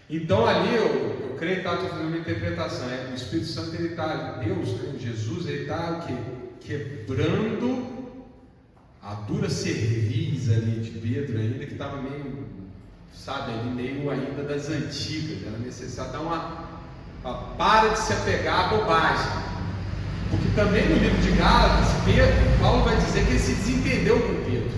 Então ali eu creio que está fazendo uma interpretação. O Espírito Santo, ele está, Deus, né, Jesus, ele está quebrando a dura cerviz ali de Pedro, ainda que estava meio, sabe, ali meio ainda das antigas. Era necessário dar uma para de se apegar à bobagem. Porque também no livro de Gálatas, Paulo vai dizer que ele se desentendeu com Pedro.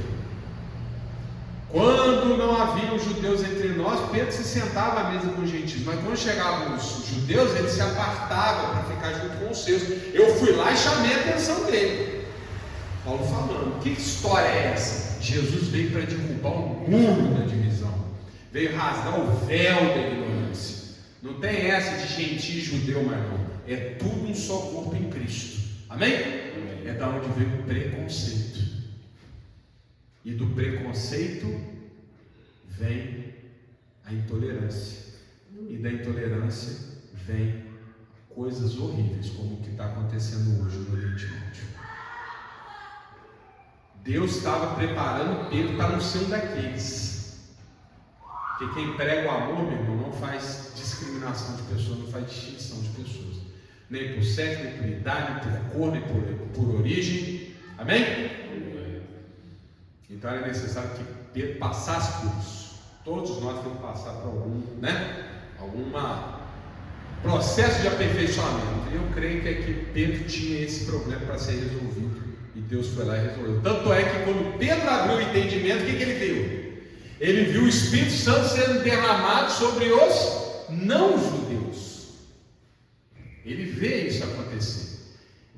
Quando não haviam judeus entre nós, Pedro se sentava à mesa com os gentios, mas quando chegavam os judeus, ele se apartava para ficar junto com os seus. Eu fui lá e chamei a atenção dele. Paulo falando: que história é essa? Jesus veio para derrubar o muro da divisão, veio rasgar o véu da ignorância. Não tem essa de gentio e judeu, mais não. É tudo um só corpo em Cristo. Amém? É da onde veio o preconceito. E do preconceito vem a intolerância. E da intolerância vem coisas horríveis, como o que está acontecendo hoje no Oriente Médio. Deus estava preparando Pedro para não ser um daqueles. Porque quem prega o amor, meu irmão, não faz discriminação de pessoas, não faz distinção de pessoas. Nem por sexo, nem por idade, nem por cor, nem por origem. Amém? Então era necessário que Pedro passasse por isso. Todos nós temos que passar por algum processo de aperfeiçoamento. Eu creio que aqui Pedro tinha esse problema para ser resolvido. E Deus foi lá e resolveu. Tanto é que quando Pedro abriu o entendimento, o que ele viu? Ele viu o Espírito Santo sendo derramado sobre os não-judeus. Ele vê isso acontecer.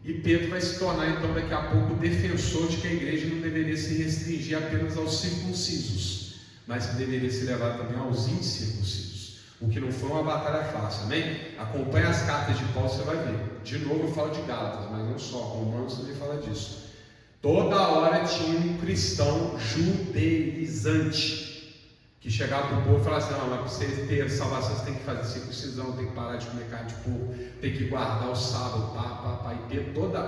E Pedro vai se tornar então daqui a pouco o defensor de que a igreja não deveria se restringir apenas aos circuncisos, mas que deveria se levar também aos incircuncisos. O que não foi uma batalha fácil, amém? Acompanhe as cartas de Paulo, você vai ver. De novo eu falo de Gálatas, mas não só, Romanos também fala disso. Toda hora tinha um cristão judaizante que chegava para o povo e falava assim: não, mas para você ter salvação você tem que fazer circuncisão, tem que parar de comer carne de porco, tem que guardar o sábado, e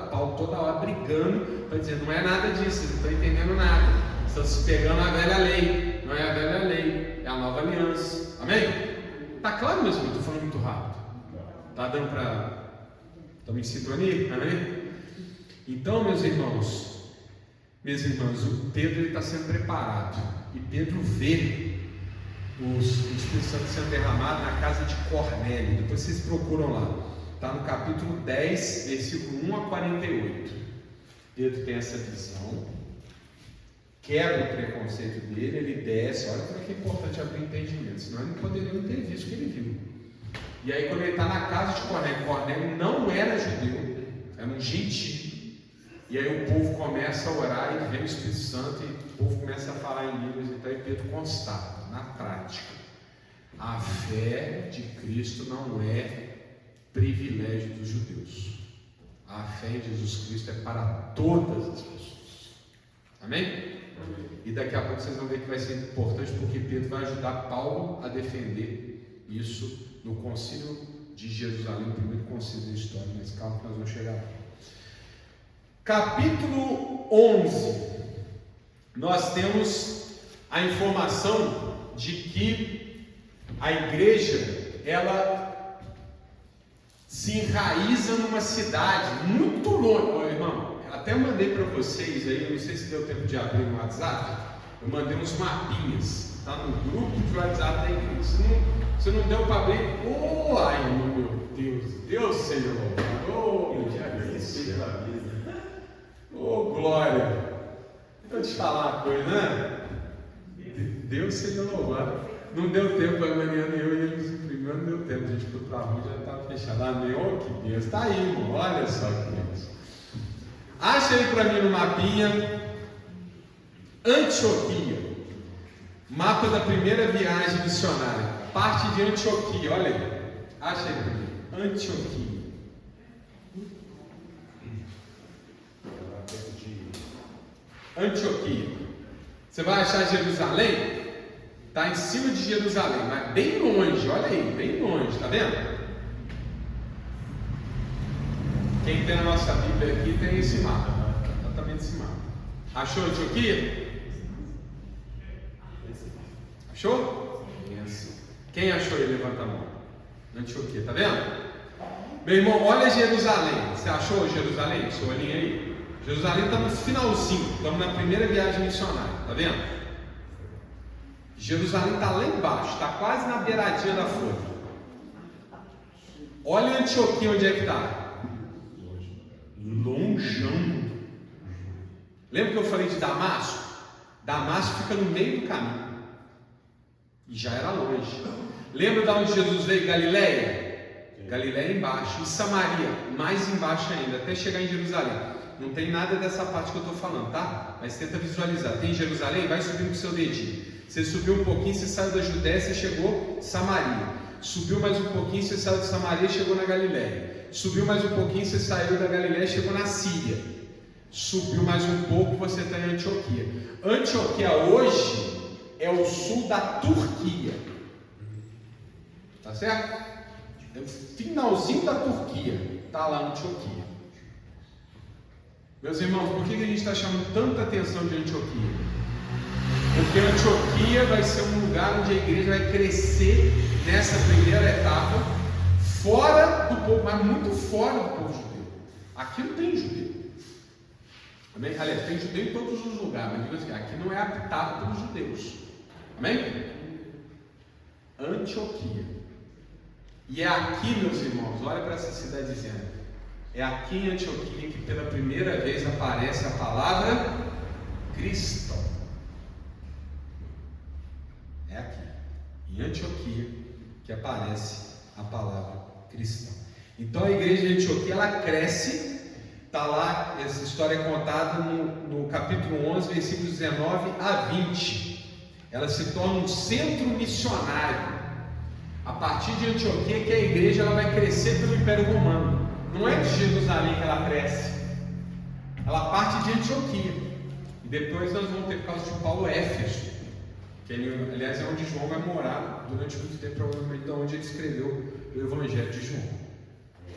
Paulo toda hora brigando para dizer: não é nada disso, vocês não estão entendendo nada, estão se pegando a velha lei. Não é a velha lei, é a nova aliança. Amém? Está claro mesmo? Estou falando muito rápido. Está dando para... Estamos em sintonia? Amém? Então, meus irmãos, minhas irmãs, o Pedro está sendo preparado. E Pedro vê o Espírito Santo sendo derramado na casa de Cornélio. Depois vocês procuram lá. Está no capítulo 10, versículo 1 a 48. Pedro tem essa visão, quebra o preconceito dele, ele desce. Olha como é que é importante abrir o entendimento, senão ele não poderia ter visto o que ele viu. E aí quando ele está na casa de Cornélio, Cornélio não era judeu, era um gentio. E aí o povo começa a orar e vem o Espírito Santo e o povo começa a falar em línguas. Então aí Pedro constata, na prática, a fé de Cristo não é privilégio dos judeus. A fé em Jesus Cristo é para todas as pessoas. Amém? E daqui a pouco vocês vão ver que vai ser importante, porque Pedro vai ajudar Paulo a defender isso no concílio de Jerusalém, o primeiro concílio da história. Mas calma que nós vamos chegar lá. Capítulo 11, nós temos a informação de que a igreja, ela se enraiza numa cidade muito longe. Ô, irmão, até mandei para vocês aí, eu não sei se deu tempo de abrir no WhatsApp, eu mandei uns mapinhas, tá no grupo de WhatsApp da igreja. Se não deu para abrir, ai meu Deus, Deus seja louvado, glória. Vou te falar uma coisa, né? Deus seja louvado. Não deu tempo, amanhã eu e eles imprimir, não deu tempo, a gente foi para a rua, já estava fechado. Amém, que Deus, está aí, irmão, olha só que Deus. Acha aí para mim no mapinha, Antioquia, mapa da primeira viagem missionária, parte de Antioquia, olha aí, acha aí para mim, Antioquia. Antioquia. Você vai achar Jerusalém? Está em cima de Jerusalém, mas bem longe, olha aí, bem longe, tá vendo? Quem tem a nossa Bíblia aqui tem esse mapa, exatamente esse mapa. Achou Antioquia? Achou? Isso. Quem achou aí? Levanta a mão. Antioquia, tá vendo? Meu irmão, olha Jerusalém. Você achou Jerusalém? Seu olhinho aí. Jerusalém está no finalzinho, estamos na primeira viagem missionária, tá vendo? Jerusalém está lá embaixo, está quase na beiradinha da folha. Olha Antioquia, onde é que está? Lonjão. Lembra que eu falei de Damasco? Damasco fica no meio do caminho. E já era longe. Lembra de onde Jesus veio? Galileia? Galileia embaixo. E Samaria, mais embaixo ainda, até chegar em Jerusalém. Não tem nada dessa parte que eu estou falando, tá? Mas tenta visualizar. Tem Jerusalém? Vai subindo com o seu dedinho. Você subiu um pouquinho, você saiu da Judéia, você chegou Samaria. Subiu mais um pouquinho, você saiu de Samaria, chegou na Galileia. Subiu mais um pouquinho, você saiu da Galileia, chegou na Síria. Subiu mais um pouco, você está em Antioquia. Antioquia hoje é o sul da Turquia. Tá certo? É o finalzinho da Turquia. Está lá Antioquia. Meus irmãos, por que a gente está chamando tanta atenção de Antioquia? Porque Antioquia vai ser um lugar onde a igreja vai crescer nessa primeira etapa, fora do povo, mas muito fora do povo judeu. Aqui não tem judeu. Amém? Aliás, tem judeu em todos os lugares, mas digo assim, aqui não é habitado pelos judeus. Amém? Antioquia. E é aqui, meus irmãos, olha para essa cidadezinha. É aqui em Antioquia que pela primeira vez aparece a palavra cristão. É aqui, em Antioquia, que aparece a palavra cristão. Então a igreja de Antioquia, ela cresce. Está lá, essa história é contada no capítulo 11, versículos 19 a 20. Ela se torna um centro missionário. A partir de Antioquia, que a igreja ela vai crescer pelo Império Romano. Não é de Jerusalém que ela cresce. Ela parte de Antioquia. E depois nós vamos ter, por causa de Paulo, Éfeso. Que ele, aliás, é onde João vai morar durante muito tempo, provavelmente de onde ele escreveu o Evangelho de João.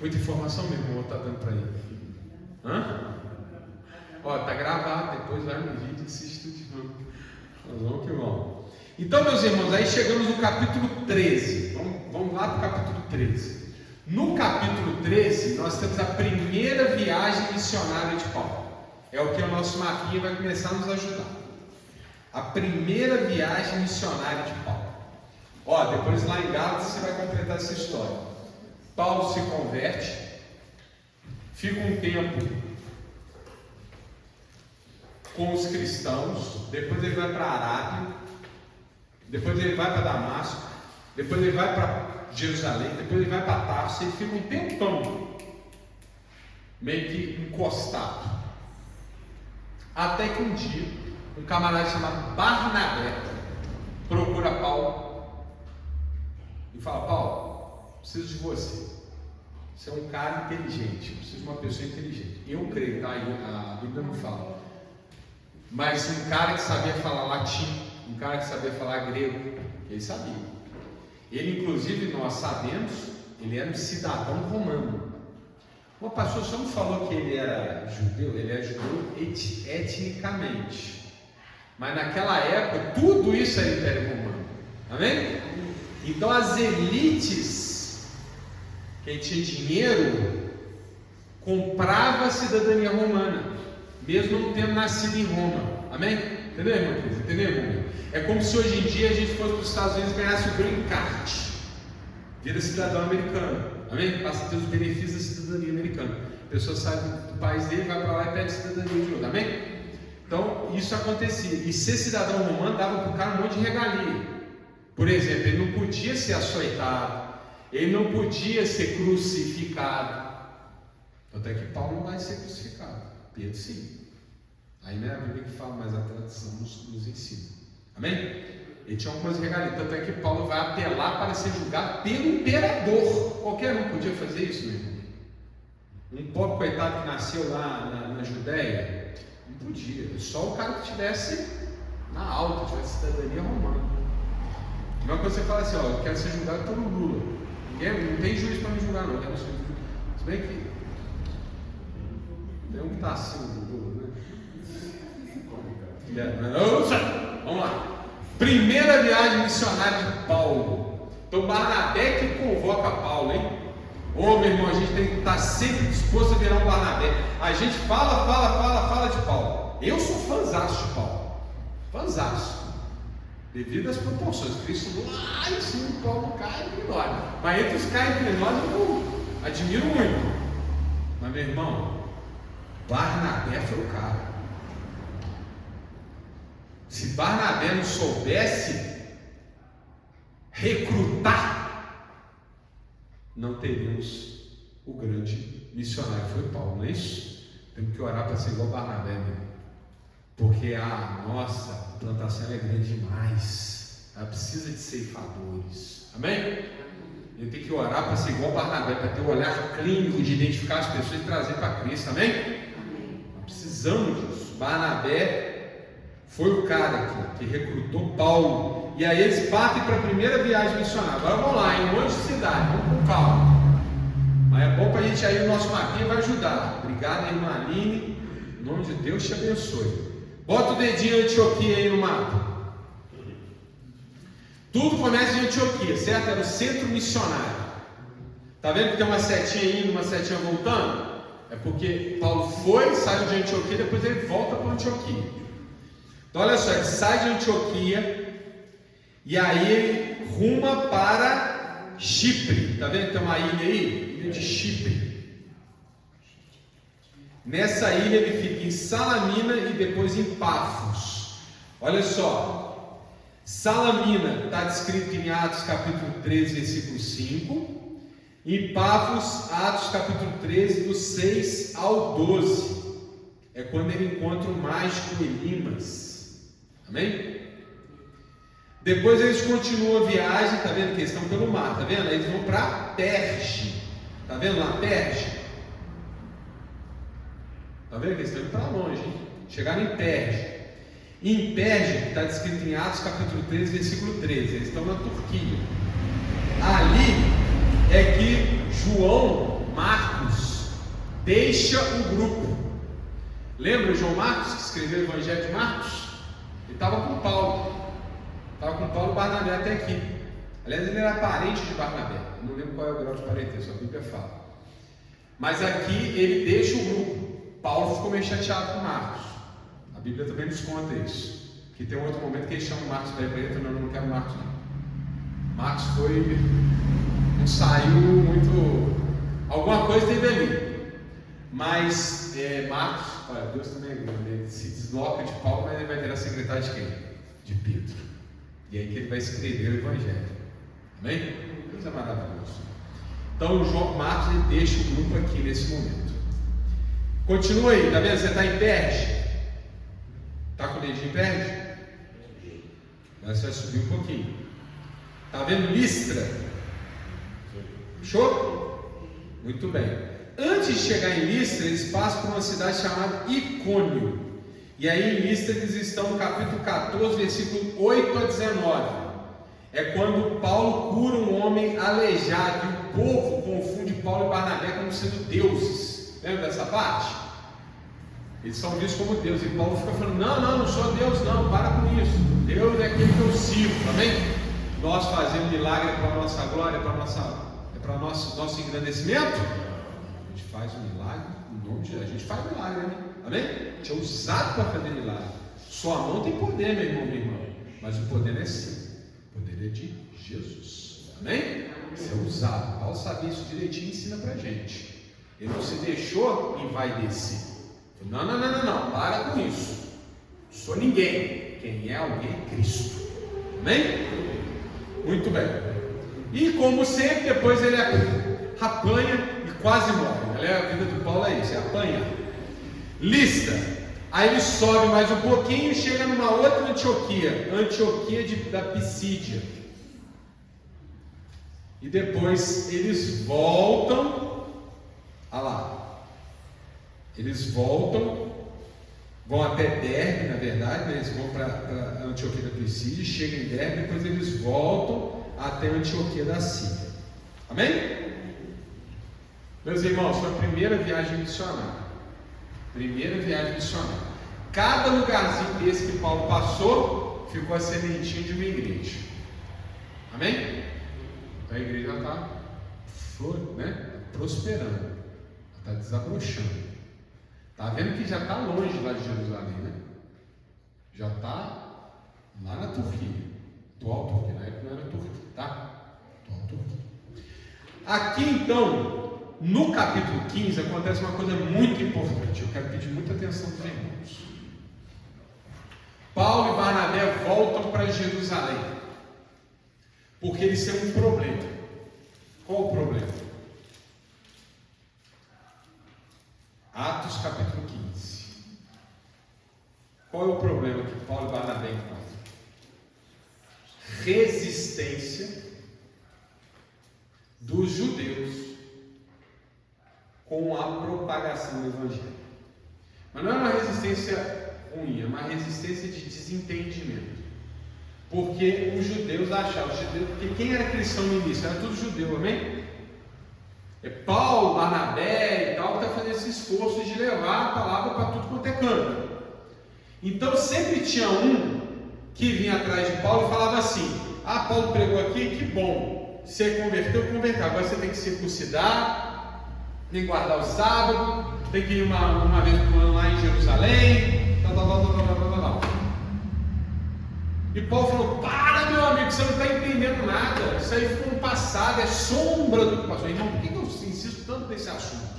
Muita informação, meu irmão, está dando para ele. Hã? Ó, tá gravado, depois vai no vídeo e assiste tudo de novo. Nós vamos que vamos. Então, meus irmãos, aí chegamos no capítulo 13. Vamos lá para o capítulo 13. No capítulo 13, nós temos a primeira viagem missionária de Paulo. É o que o nosso mapinha vai começar a nos ajudar. A primeira viagem missionária de Paulo. Ó, depois lá em Gálatas você vai completar essa história. Paulo se converte, fica um tempo com os cristãos, depois ele vai para a Arábia, depois ele vai para Damasco, depois ele vai para Jerusalém, depois ele vai para Tarso, ele fica um tempão meio que encostado, até que um dia um camarada chamado Barnabé procura Paulo e fala: Paulo, preciso de você. Você é um cara inteligente, eu preciso de uma pessoa inteligente. Eu creio, tá? A Bíblia não fala, mas um cara que sabia falar latim, um cara que sabia falar grego, ele sabia. Ele, inclusive, nós sabemos, ele era um cidadão romano. O pastor só não falou que ele era judeu, ele é judeu etnicamente. Mas naquela época, tudo isso era Império Romano. Amém? Então as elites Quem tinha dinheiro comprava a cidadania romana, mesmo não tendo nascido em Roma. Amém? Entendeu, irmão? Entendeu, irmão? É como se hoje em dia a gente fosse para os Estados Unidos e ganhasse o green card, vira cidadão americano. Amém? Passa a ter os benefícios da cidadania americana. A pessoa sai do país dele, vai para lá e pede cidadania de novo. Amém? Então, isso acontecia. E ser cidadão romano dava para o cara um monte de regalia. Por exemplo, ele não podia ser açoitado, ele não podia ser crucificado. Até que Paulo não vai ser crucificado. Pedro sim. Aí não é a Bíblia que fala, mas a tradição nos ensina. Amém? Ele tinha algumas regalias. Tanto é que Paulo vai apelar para ser julgado pelo imperador. Qualquer um podia fazer isso, meu irmão. Um pobre coitado que nasceu lá na Judéia, não podia. Só o cara que estivesse na alta, tivesse cidadania romana. Uma coisa você fala assim, ó, eu quero ser julgado pelo Lula. Não tem juiz para me julgar, não. Eu quero ser julgado. Se bem que tem um que está acima do Lula, né? Vamos lá. Primeira viagem missionária de Paulo. Então Barnabé que convoca Paulo, hein? Ô, meu irmão, a gente tem que estar sempre disposto a virar um Barnabé. A gente fala de Paulo. Eu sou fãzaço de Paulo. Fãzaço. Devido às proporções. Cristo lá em cima, Paulo cai entre nós. Mas entre os caem entre nós, eu admiro muito. Mas, meu irmão, Barnabé foi o cara. Se Barnabé não soubesse recrutar, não teríamos o grande missionário que foi Paulo, não é isso? Temos que orar para ser igual Barnabé, né? Porque a nossa plantação é grande demais, ela precisa de ceifadores, amém? Eu tenho que orar para ser igual Barnabé, para ter o olhar clínico de identificar as pessoas e trazer para Cristo, amém? Precisamos disso. Barnabé foi o cara que recrutou Paulo. E aí eles partem para a primeira viagem missionária. Agora vamos lá, em um monte de cidade, vamos com calma. Mas é bom para a gente aí, o nosso mapinha vai ajudar. Obrigado, irmã Aline. Em nome de Deus te abençoe. Bota o dedinho Antioquia aí no mapa. Tudo começa em Antioquia, certo? Era o centro missionário. Está vendo que tem uma setinha indo, uma setinha voltando? É porque Paulo foi, saiu de Antioquia, depois ele volta para Antioquia. Então olha só, ele sai de Antioquia e aí ele ruma para Chipre. Está vendo que tem uma ilha aí? Ilha de Chipre. Nessa ilha ele fica em Salamina e depois em Pafos. Olha só, Salamina está descrito em Atos capítulo 13, versículo 5. E Pafos, Atos capítulo 13, do 6 ao 12. É quando ele encontra o mágico Elimas. Amém? Depois eles continuam a viagem, tá vendo que eles estão pelo mar, tá vendo? Eles vão para Perge, tá vendo lá, Perge? Tá vendo que eles estão indo para longe, hein? Chegaram em Perge. Em Perge, está descrito em Atos capítulo 13, versículo 13, eles estão na Turquia. Ali é que João Marcos deixa o grupo. Lembra João Marcos que escreveu o Evangelho de Marcos? Ele estava com Paulo. Estava com Paulo e Barnabé até aqui. Aliás, ele era parente de Barnabé. Eu não lembro qual é o grau de parentesco, a Bíblia fala. Mas aqui ele deixa o grupo. Paulo ficou meio chateado com Marcos. A Bíblia também nos conta isso. Que tem um outro momento que ele chama Marcos para ir para ele. Eu não quero Marcos não. Marcos foi... não saiu muito... alguma coisa teve ali. Mas Marcos, olha, Deus também é grande, ele se desloca de Paulo, mas ele vai virar secretário de quem? De Pedro. E aí que ele vai escrever o Evangelho. Amém? Deus é maravilhoso. Então João Marcos ele deixa o grupo aqui nesse momento. Continua aí, tá vendo? Você está em Perge? Está com o dedinho em Perge? Agora você vai subir um pouquinho. Está vendo Listra? Show? Muito bem. Antes de chegar em Listra, eles passam por uma cidade chamada Icônio. E aí em Listra eles estão no capítulo 14, versículo 8 a 19. É quando Paulo cura um homem aleijado. E o povo confunde Paulo e Barnabé como sendo deuses. Lembra dessa parte? Eles são vistos como deuses. E Paulo fica falando, não sou Deus não, para com isso. Deus é aquele que eu sirvo, amém? Nós fazemos milagre para a nossa glória, para a nossa É para nosso engrandecimento? A gente faz um milagre em nome de Jesus. A gente faz milagre, né? Amém? A gente é usado para fazer milagre. Sua mão tem poder, meu irmão, minha irmã. Mas o poder não é seu. O poder é de Jesus. Amém? Você é usado. Paulo sabia isso direitinho e ensina para a gente. Ele não se deixou envaidecer. Não. Para com isso. Não sou ninguém. Quem é alguém é Cristo. Amém? Muito bem. E como sempre, depois ele apanha e quase morre. A vida do Paulo é isso, é apanhar. Lista. Aí ele sobe mais um pouquinho e chega numa outra Antioquia. Da Pisídia. E depois eles voltam. Olha lá. Eles voltam. Vão até Derbe, na verdade, né? Eles vão para Antioquia da Pisídia, chegam em Derbe, depois eles voltam até Antioquia da Síria. Amém? Meus irmãos, foi a primeira viagem missionária. Cada lugarzinho desse que Paulo passou, ficou a sementinha de uma igreja. Amém? Então a igreja está prosperando, está desabrochando. Está vendo que já está longe lá de Jerusalém, né? Já está lá na Turquia. Atual Turquia, na época não era Turquia, tá? Atual Turquia. Aqui então, no capítulo 15, acontece uma coisa muito importante. Eu quero pedir muita atenção dos irmãos. Paulo e Barnabé voltam para Jerusalém, porque eles têm um problema. Qual o problema? Atos capítulo 15. Qual é o problema que Paulo e Barnabé encontram? Resistência dos judeus com a propagação do Evangelho. Mas não é uma resistência ruim, é uma resistência de desentendimento. Porque os judeus achavam, porque quem era cristão no início? Era tudo judeu, amém? É Paulo, Barnabé e tal, que está fazendo esse esforço de levar a palavra para tudo quanto é canto. Então sempre tinha um que vinha atrás de Paulo e falava assim: Paulo pregou aqui, que bom, você converteu, agora você tem que circuncidar, tem que guardar o sábado, tem que ir uma vez por ano lá em Jerusalém, tal. E Paulo falou: para, meu amigo, você não está entendendo nada, isso aí ficou no passado, é sombra do que passou. Irmão, por que eu insisto tanto nesse assunto?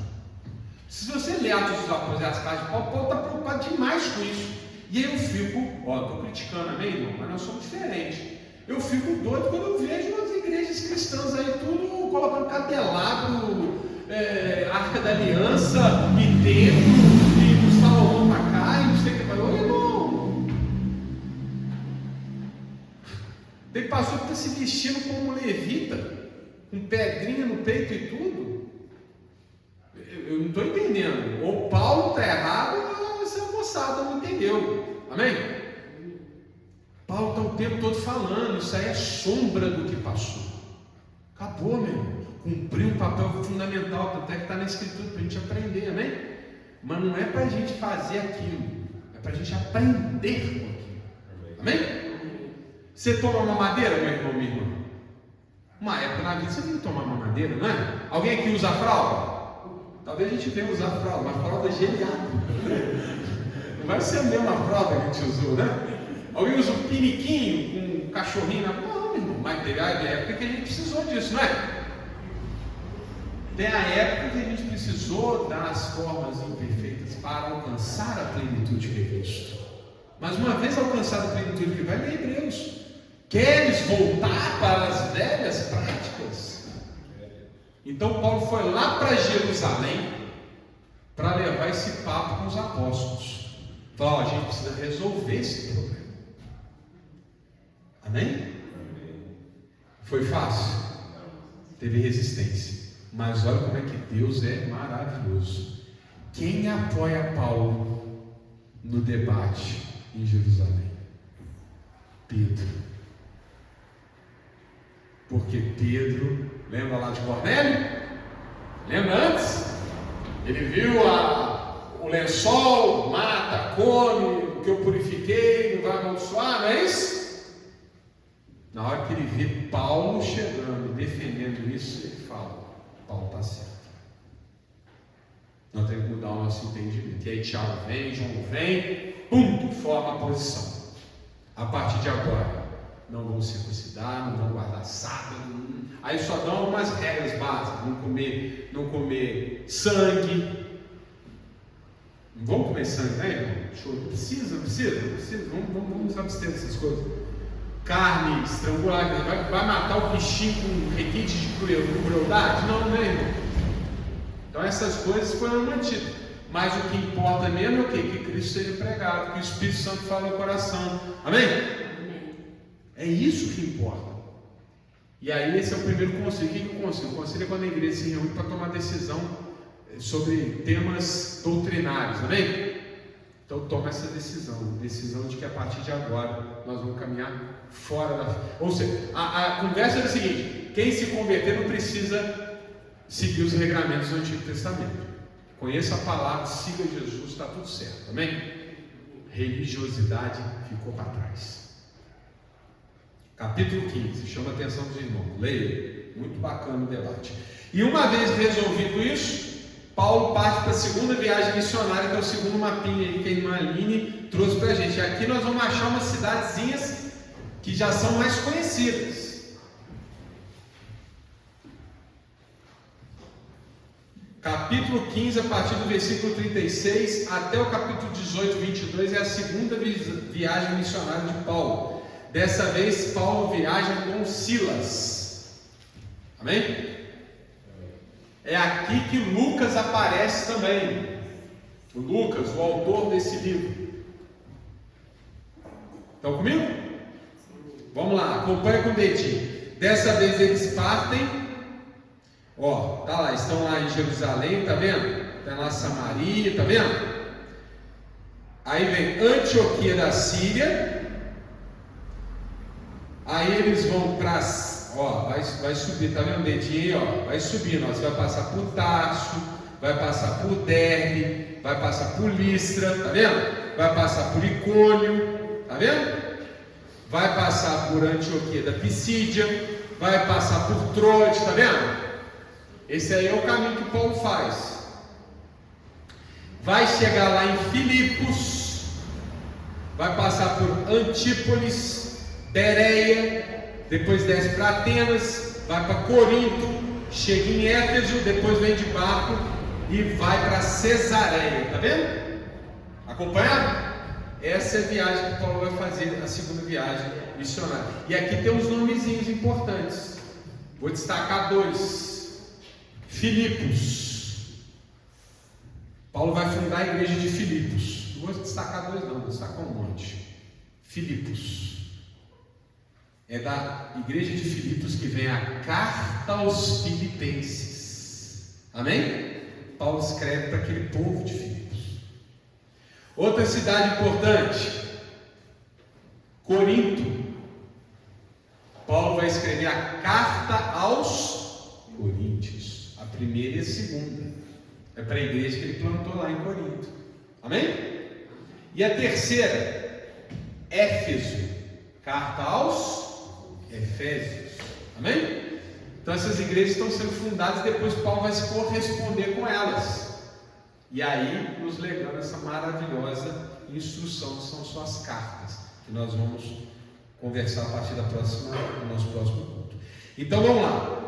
Se você ler Atos dos Apóstolos e as cartas de Paulo, Paulo está preocupado demais com isso. E aí eu fico, estou criticando, amém, irmão? Mas nós somos diferentes. Eu fico doido quando eu vejo as igrejas cristãs aí tudo colocando candelabro, Arca da Aliança, e templo, e o Salomão para cá, e não sei o que vai. Ô, irmão! Tem pastor que está se vestindo como levita, com pedrinha no peito e tudo. Eu não estou entendendo. Ou Paulo está errado, ou essa moçada não entendeu. Amém? Paulo está o tempo todo falando, isso aí é sombra do que passou. Acabou, meu irmão. Cumpriu um papel fundamental, até que está na Escritura para a gente aprender, amém? Mas não é para a gente fazer aquilo, é para a gente aprender com aquilo. Amém? Você toma mamadeira, meu irmão, minha irmã? Uma época na vida você tem que tomar mamadeira, não é? Alguém aqui usa fralda? Talvez a gente venha usar fralda, uma fralda geriátrica. Não vai ser a mesma fralda que a gente usou, né? Alguém usa um piniquinho com um cachorrinho na mão? Não, irmão, mas teve a época que a gente precisou disso, não é? Tem a época que a gente precisou das formas imperfeitas para alcançar a plenitude que é Cristo. Mas uma vez alcançada a plenitude que vai, ler Hebreus. Queres voltar para as velhas práticas? Então Paulo foi lá para Jerusalém para levar esse papo com os apóstolos. Falou: a gente precisa resolver esse problema. Amém? Foi fácil? Teve resistência. Mas olha como é que Deus é maravilhoso. Quem apoia Paulo no debate em Jerusalém? Pedro. Porque Pedro, lembra lá de Cornélio? Lembra antes? Ele viu o lençol, mata, come, o que eu purifiquei, não vai amaldiçoar, não é isso? Na hora que ele vê Paulo chegando, defendendo isso, ele fala: Paulo está certo. Nós temos que mudar o nosso entendimento. E aí Tiago vem, João vem, pum, forma a posição. A partir de agora, não vão circuncidar, não vão guardar sábado. Aí só dão umas regras básicas: não comer sangue. Não vamos comer sangue, né, irmão? Não precisa. Vamos abster dessas coisas. Carne estrangulada, vai matar o bichinho com requinte de crueldade? Não, né, irmão? Então essas coisas foram mantidas. Mas o que importa mesmo é o quê? Que Cristo seja pregado, que o Espírito Santo fale no coração. Amém? Amém. É isso que importa. E aí esse é o primeiro conselho. O que é o conselho? O conselho é quando a igreja se reúne para tomar decisão sobre temas doutrinários. Amém? Então toma essa decisão de que a partir de agora nós vamos caminhar fora da... Ou seja, a conversa é o seguinte: quem se converter não precisa seguir os regramentos do Antigo Testamento. Conheça a palavra, siga Jesus, está tudo certo. Amém? Religiosidade ficou para trás. Capítulo 15, chama a atenção dos irmãos, leia, muito bacana o debate. E uma vez resolvido isso, Paulo parte para a segunda viagem missionária, que é o segundo mapinha aí que a irmã Aline trouxe para a gente. Aqui nós vamos achar umas cidadezinhas que já são mais conhecidas. Capítulo 15, a partir do versículo 36 até o capítulo 18, 22, é a segunda viagem missionária de Paulo. Dessa vez, Paulo viaja com Silas. Amém? É aqui que Lucas aparece também. O Lucas, o autor desse livro. Estão comigo? Vamos lá, acompanha com o dedinho. Dessa vez eles partem. Ó, tá lá, estão lá em Jerusalém, tá vendo? Tá lá Samaria, tá vendo? Aí vem Antioquia da Síria. Aí eles vão para, ó, vai subir, tá vendo o dedinho aí, ó? Vai subindo, ó, você vai passar por Tarso, vai passar por Derbe, vai passar por Listra, tá vendo? Vai passar por Icônio, tá vendo? Vai passar por Antioquia da Pisídia, vai passar por Troade, tá vendo? Esse aí é o caminho que Paulo faz. Vai chegar lá em Filipos, vai passar por Antípolis, Bereia, depois desce para Atenas, vai para Corinto, chega em Éfeso, depois vem de barco e vai para Cesareia. Tá vendo? Acompanhado? Essa é a viagem que Paulo vai fazer, a segunda viagem missionária. E aqui tem uns nomezinhos importantes. Vou destacar dois. Filipos. Paulo vai fundar a igreja de Filipos. Não vou destacar dois não, vou destacar um monte. Filipos. É da igreja de Filipos que vem a carta aos filipenses. Amém? Paulo escreve para aquele povo de Filipos. Outra cidade importante, Corinto. Paulo vai escrever a carta aos Coríntios. A primeira e a segunda. É para a igreja que ele plantou lá em Corinto. Amém? E a terceira, Éfeso. Carta aos Efésios. Amém? Então essas igrejas estão sendo fundadas e depois Paulo vai se corresponder com elas. E aí nos legando essa maravilhosa instrução, que são suas cartas, que nós vamos conversar a partir do nosso próximo culto. Então vamos lá.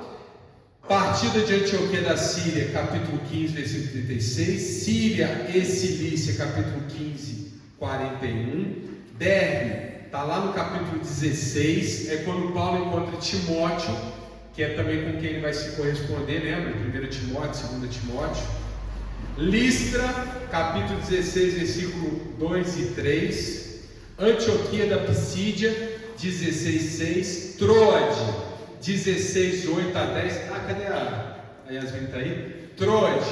Partida de Antioquia da Síria, capítulo 15, versículo 36. Síria e Cilícia, capítulo 15, 41. Derbe, está lá no capítulo 16. É quando Paulo encontra Timóteo, que é também com quem ele vai se corresponder, lembra? 1 Timóteo, 2 Timóteo. Listra, capítulo 16, versículo 2 e 3. Antioquia da Pisídia, 16, 6. Troade, 16, 8 a 10. Ah, cadê a Yasmin? Está aí? Troade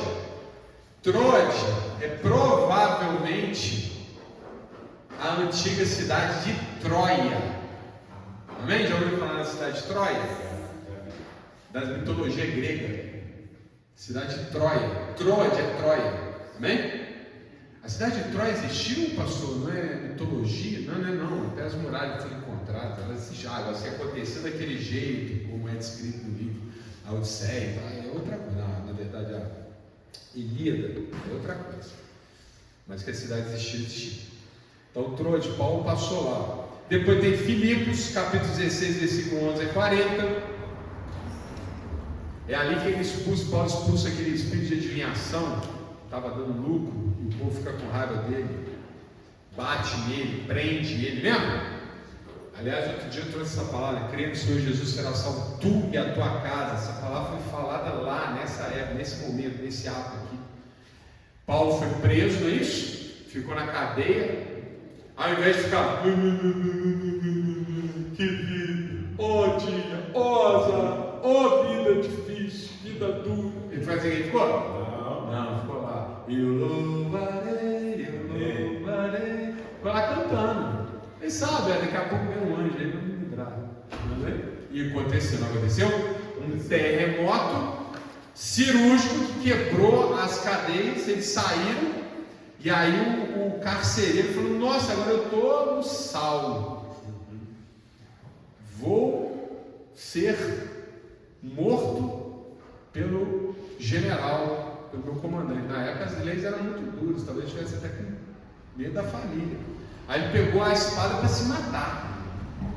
é provavelmente a antiga cidade de Troia. Amém? Já ouviu falar da cidade de Troia? Da mitologia grega. Cidade de Troia. Troade é Troia. Amém? A cidade de Troia existiu, pastor? Não é mitologia? Não. Até as muralhas foram encontradas. contrário, ela exige água. Se acontecer daquele jeito, como é descrito no livro A Odisseia, tá? É outra coisa. Na verdade, a Ilíada é outra coisa. Mas que a cidade existia. Então, Troade, Paulo passou lá. Depois tem Filipos, capítulo 16, versículo 11 a 40. É ali que Paulo expulsa aquele espírito de adivinhação, estava dando lucro, e o povo fica com raiva dele, bate nele, prende ele, lembra? Aliás, outro dia eu trouxe essa palavra, crê no Senhor Jesus, será salvo tu e a tua casa. Essa palavra foi falada lá, nessa época, nesse momento, nesse ato aqui. Paulo foi preso, não é isso? Ficou na cadeia, ao invés de ficar que vida, ó dia, ó azar, ó vida difícil, vida dura. Ele faz assim, ficou? Não, ficou lá. Eu louvarei. Ficou lá cantando. Quem sabe, daqui a pouco vem um anjo aí para me livrar. E aconteceu, não aconteceu? Um terremoto cirúrgico que quebrou as cadeias, eles saíram. E aí o carcereiro falou: nossa, agora eu estou no Saulo, vou ser morto pelo general, pelo meu comandante. Na época as leis eram muito duras, talvez tivesse até com medo da família. Aí ele pegou a espada para se matar.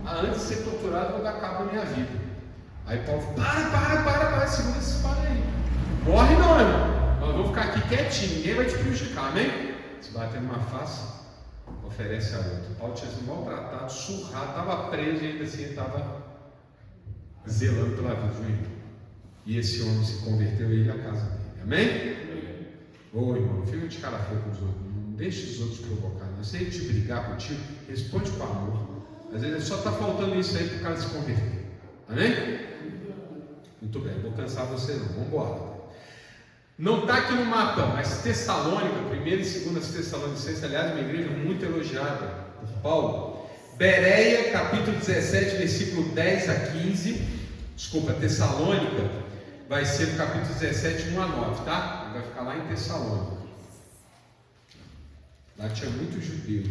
Antes de ser torturado, vou dar cabo na minha vida. Aí Paulo falou: para, segura essa espada aí. Morre não, irmão. Nós vamos ficar aqui quietinho, ninguém vai te prejudicar, amém? Se bater numa face, oferece a outra. Paulo tinha sido maltratado, surrado, estava preso e ainda assim estava zelando pela vida do irmão. E esse homem se converteu e ele à casa dele, amém? Ô irmão, não fica de cara feia com os outros, não deixe os outros provocarem. Não sei te brigar contigo, responde com amor. Às vezes só está faltando isso aí para o cara se converter, amém? Muito bem, não vou cansar você não, vamos embora. Não está aqui no mapa, mas Tessalônica, 1 e 2 Tessalonicenses, aliás, uma igreja muito elogiada por Paulo. Bereia, capítulo 17, versículo 10 a 15. Desculpa, Tessalônica, vai ser no capítulo 17, 1 a 9, tá? Ele vai ficar lá em Tessalônica. Lá tinha muito judeu.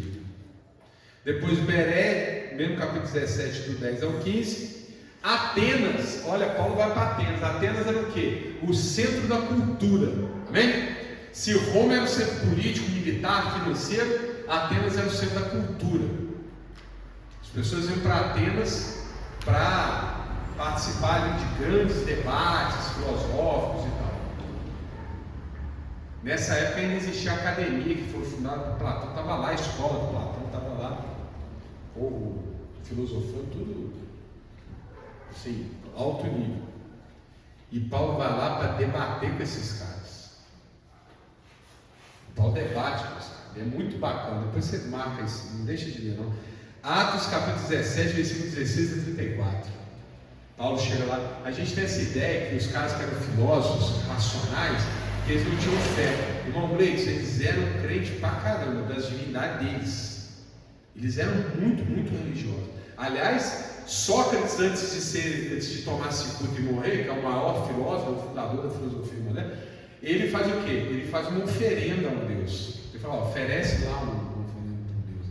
Depois Bereia, mesmo capítulo 17, do 10 ao 15. Atenas, olha, Paulo vai para Atenas. Atenas era o quê? O centro da cultura, amém? Se Roma era o centro político, militar, financeiro, Atenas era o centro da cultura. As pessoas iam para Atenas para participar de grandes debates filosóficos e tal. Nessa época ainda existia a academia que foi fundada por Platão, estava lá a escola do Platão, estava lá, o povo filosofando, tudo. Sim, alto nível. E Paulo vai lá para debater com esses caras. Paulo debate com esses caras. É muito bacana. Depois você marca isso, não deixa de ler não. Atos capítulo 17, versículo 16 a 34. Paulo chega lá. A gente tem essa ideia que os caras que eram filósofos, racionais, que eles não tinham fé. Irmão Gleice, eles eram crentes pra caramba das divindades deles. Eles eram muito, muito religiosos. Aliás, Sócrates, antes de tomar cicuta e morrer, que é o maior filósofo, o fundador da filosofia moderna, ele faz o quê? Ele faz uma oferenda a um Deus. Ele fala: oferece lá uma oferenda para um Deus.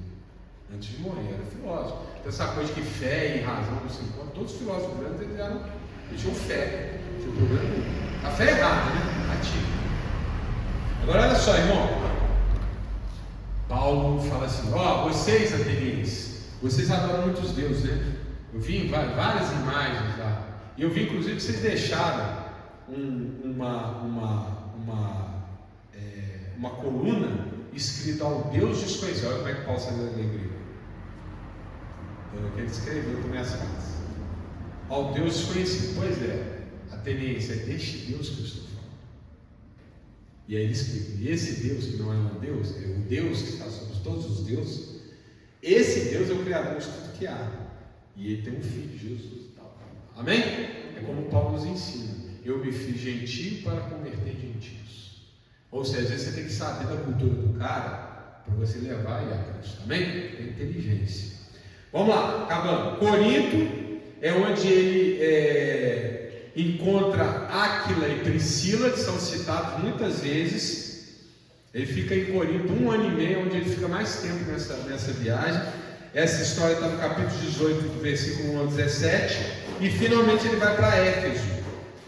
Antes de morrer, era filósofo. Então essa coisa de fé e razão, não sei quanto, todos os filósofos grandes eles tinham fé. Não tinha problema nenhum. A fé é errada, né? Ativa. Agora olha só, irmão. Paulo fala assim: vocês atenienses, vocês adoram muitos deuses, né? Eu vi várias imagens lá. E eu vi inclusive que vocês deixaram uma coluna escrita ao Deus desconhecido. Olha como é que Paulo saiu da igreja. Ele escreveu também as cartas. Ao Deus desconhecido. Pois é, ateniense, é deste Deus que eu estou falando. E aí ele explica: e esse Deus que não é um Deus, é o Deus que está sobre todos os deuses. Esse Deus é o Criador de tudo que há. E ele tem um filho, Jesus e tal. Amém? É como Paulo nos ensina: eu me fiz gentio para converter gentios. Ou seja, às vezes você tem que saber da cultura do cara para você levar ele a Cristo. Amém? É inteligência. Vamos lá, acabando. Corinto é onde ele encontra Áquila e Priscila, que são citados muitas vezes. Ele fica em Corinto 1 ano e meio, onde ele fica mais tempo nessa viagem. Essa história está no capítulo 18, do versículo 1 ao 17. E finalmente ele vai para Éfeso,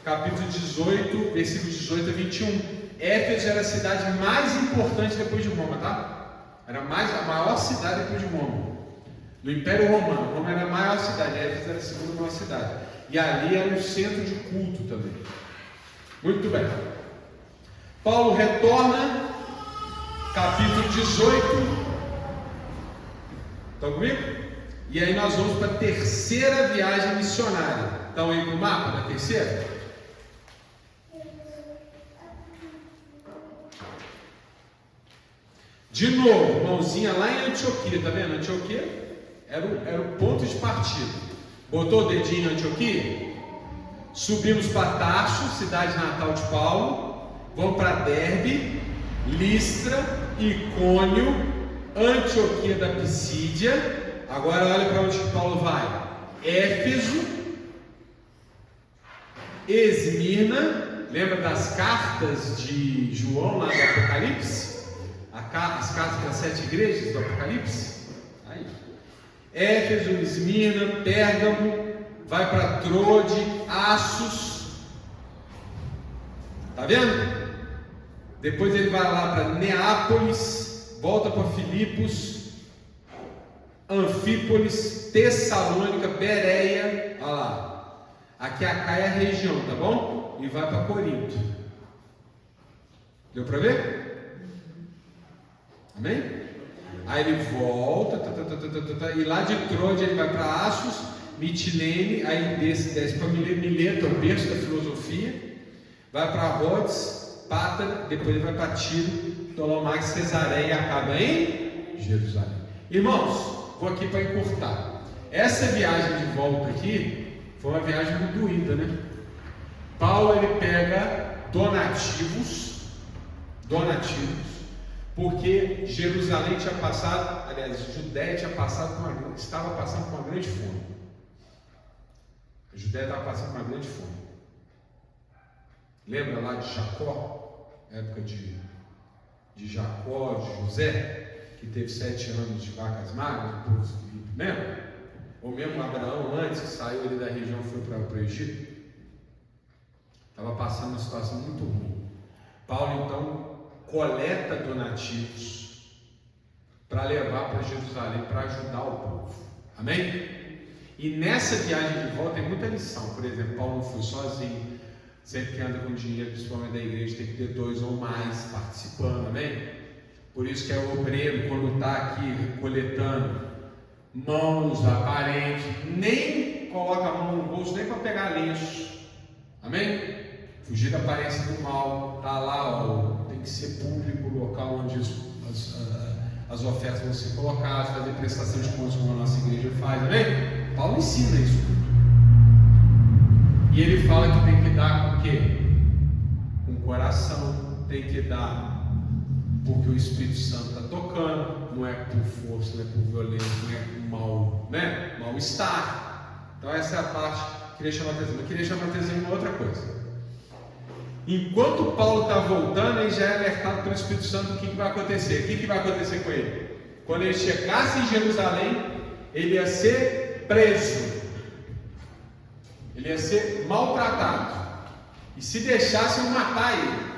capítulo 18, versículo 18 a 21. Éfeso era a cidade mais importante depois de Roma, tá? Era a maior cidade depois de Roma. No Império Romano, Roma era a maior cidade, Éfeso era a segunda maior cidade. E ali era um centro de culto também. Muito bem. Paulo retorna, capítulo 18. Estão comigo? E aí nós vamos para a terceira viagem missionária. Estão aí no mapa da terceira? De novo, mãozinha lá em Antioquia, tá vendo? Antioquia era o ponto de partida. Botou o dedinho em Antioquia? Subimos para Tarso, cidade natal de Paulo. Vamos para Derbe, Listra, Icônio, Antioquia da Pisídia. Agora olha para onde Paulo vai. Éfeso, Esmirna. Lembra das cartas de João lá do Apocalipse? As cartas das 7 igrejas do Apocalipse? Aí. Éfeso, Esmirna, Pérgamo. Vai para Trode, Assos. Tá vendo? Depois ele vai lá para Neápolis, volta para Filipos, Anfípolis, Tessalônica, Bereia. Olha lá. Aqui a Caia é a região, tá bom? E vai para Corinto. Deu para ver? Amém? Aí ele volta, e lá de Trode ele vai para Assos, Mitilene, aí desce para Mileto, o berço da filosofia, vai para Rhodes, Pátara, depois ele vai para Tiro, Ptolomai, Cesareia e acaba em Jerusalém. Irmãos, vou aqui para encurtar. Essa viagem de volta aqui foi uma viagem muito doída, né? Paulo ele pega donativos, porque Jerusalém tinha passado, aliás, Judéia estava passando por uma grande fome. A Judéia estava passando por uma grande fome. Lembra lá de Jacó? Época de Jacó, de José, que teve 7 anos de vacas magras, o povo, lembra? Ou mesmo Abraão, antes que saiu ali da região e foi para o Egito, estava passando uma situação muito ruim. Paulo então coleta donativos para levar para Jerusalém para ajudar o povo. Amém? E nessa viagem de volta tem muita lição. Por exemplo, Paulo não foi sozinho. Sempre que anda com dinheiro, principalmente da igreja, tem que ter 2 ou mais participando. Amém? Por isso que é o obreiro, quando está aqui coletando mãos aparentes, nem coloca a mão no bolso, nem para pegar lenço. Amém? Fugir da aparência do mal. Está lá, ó, tem que ser público o local onde as ofertas vão ser colocadas, fazer prestação de contas como a nossa igreja faz. Amém? Paulo ensina isso tudo. E ele fala que tem que dar com o quê? Com o coração. Tem que dar porque o Espírito Santo está tocando. Não é por força, não é por violência, não é por mal-estar. Então essa é a parte que queria chamar a atenção. Eu queria chamar a atenção em uma outra coisa. Enquanto Paulo está voltando, ele já é alertado pelo Espírito Santo. O que vai acontecer? O que vai acontecer com ele? Quando ele chegasse em Jerusalém, ele ia ser preso. Ele ia ser maltratado. E se deixassem matar ele.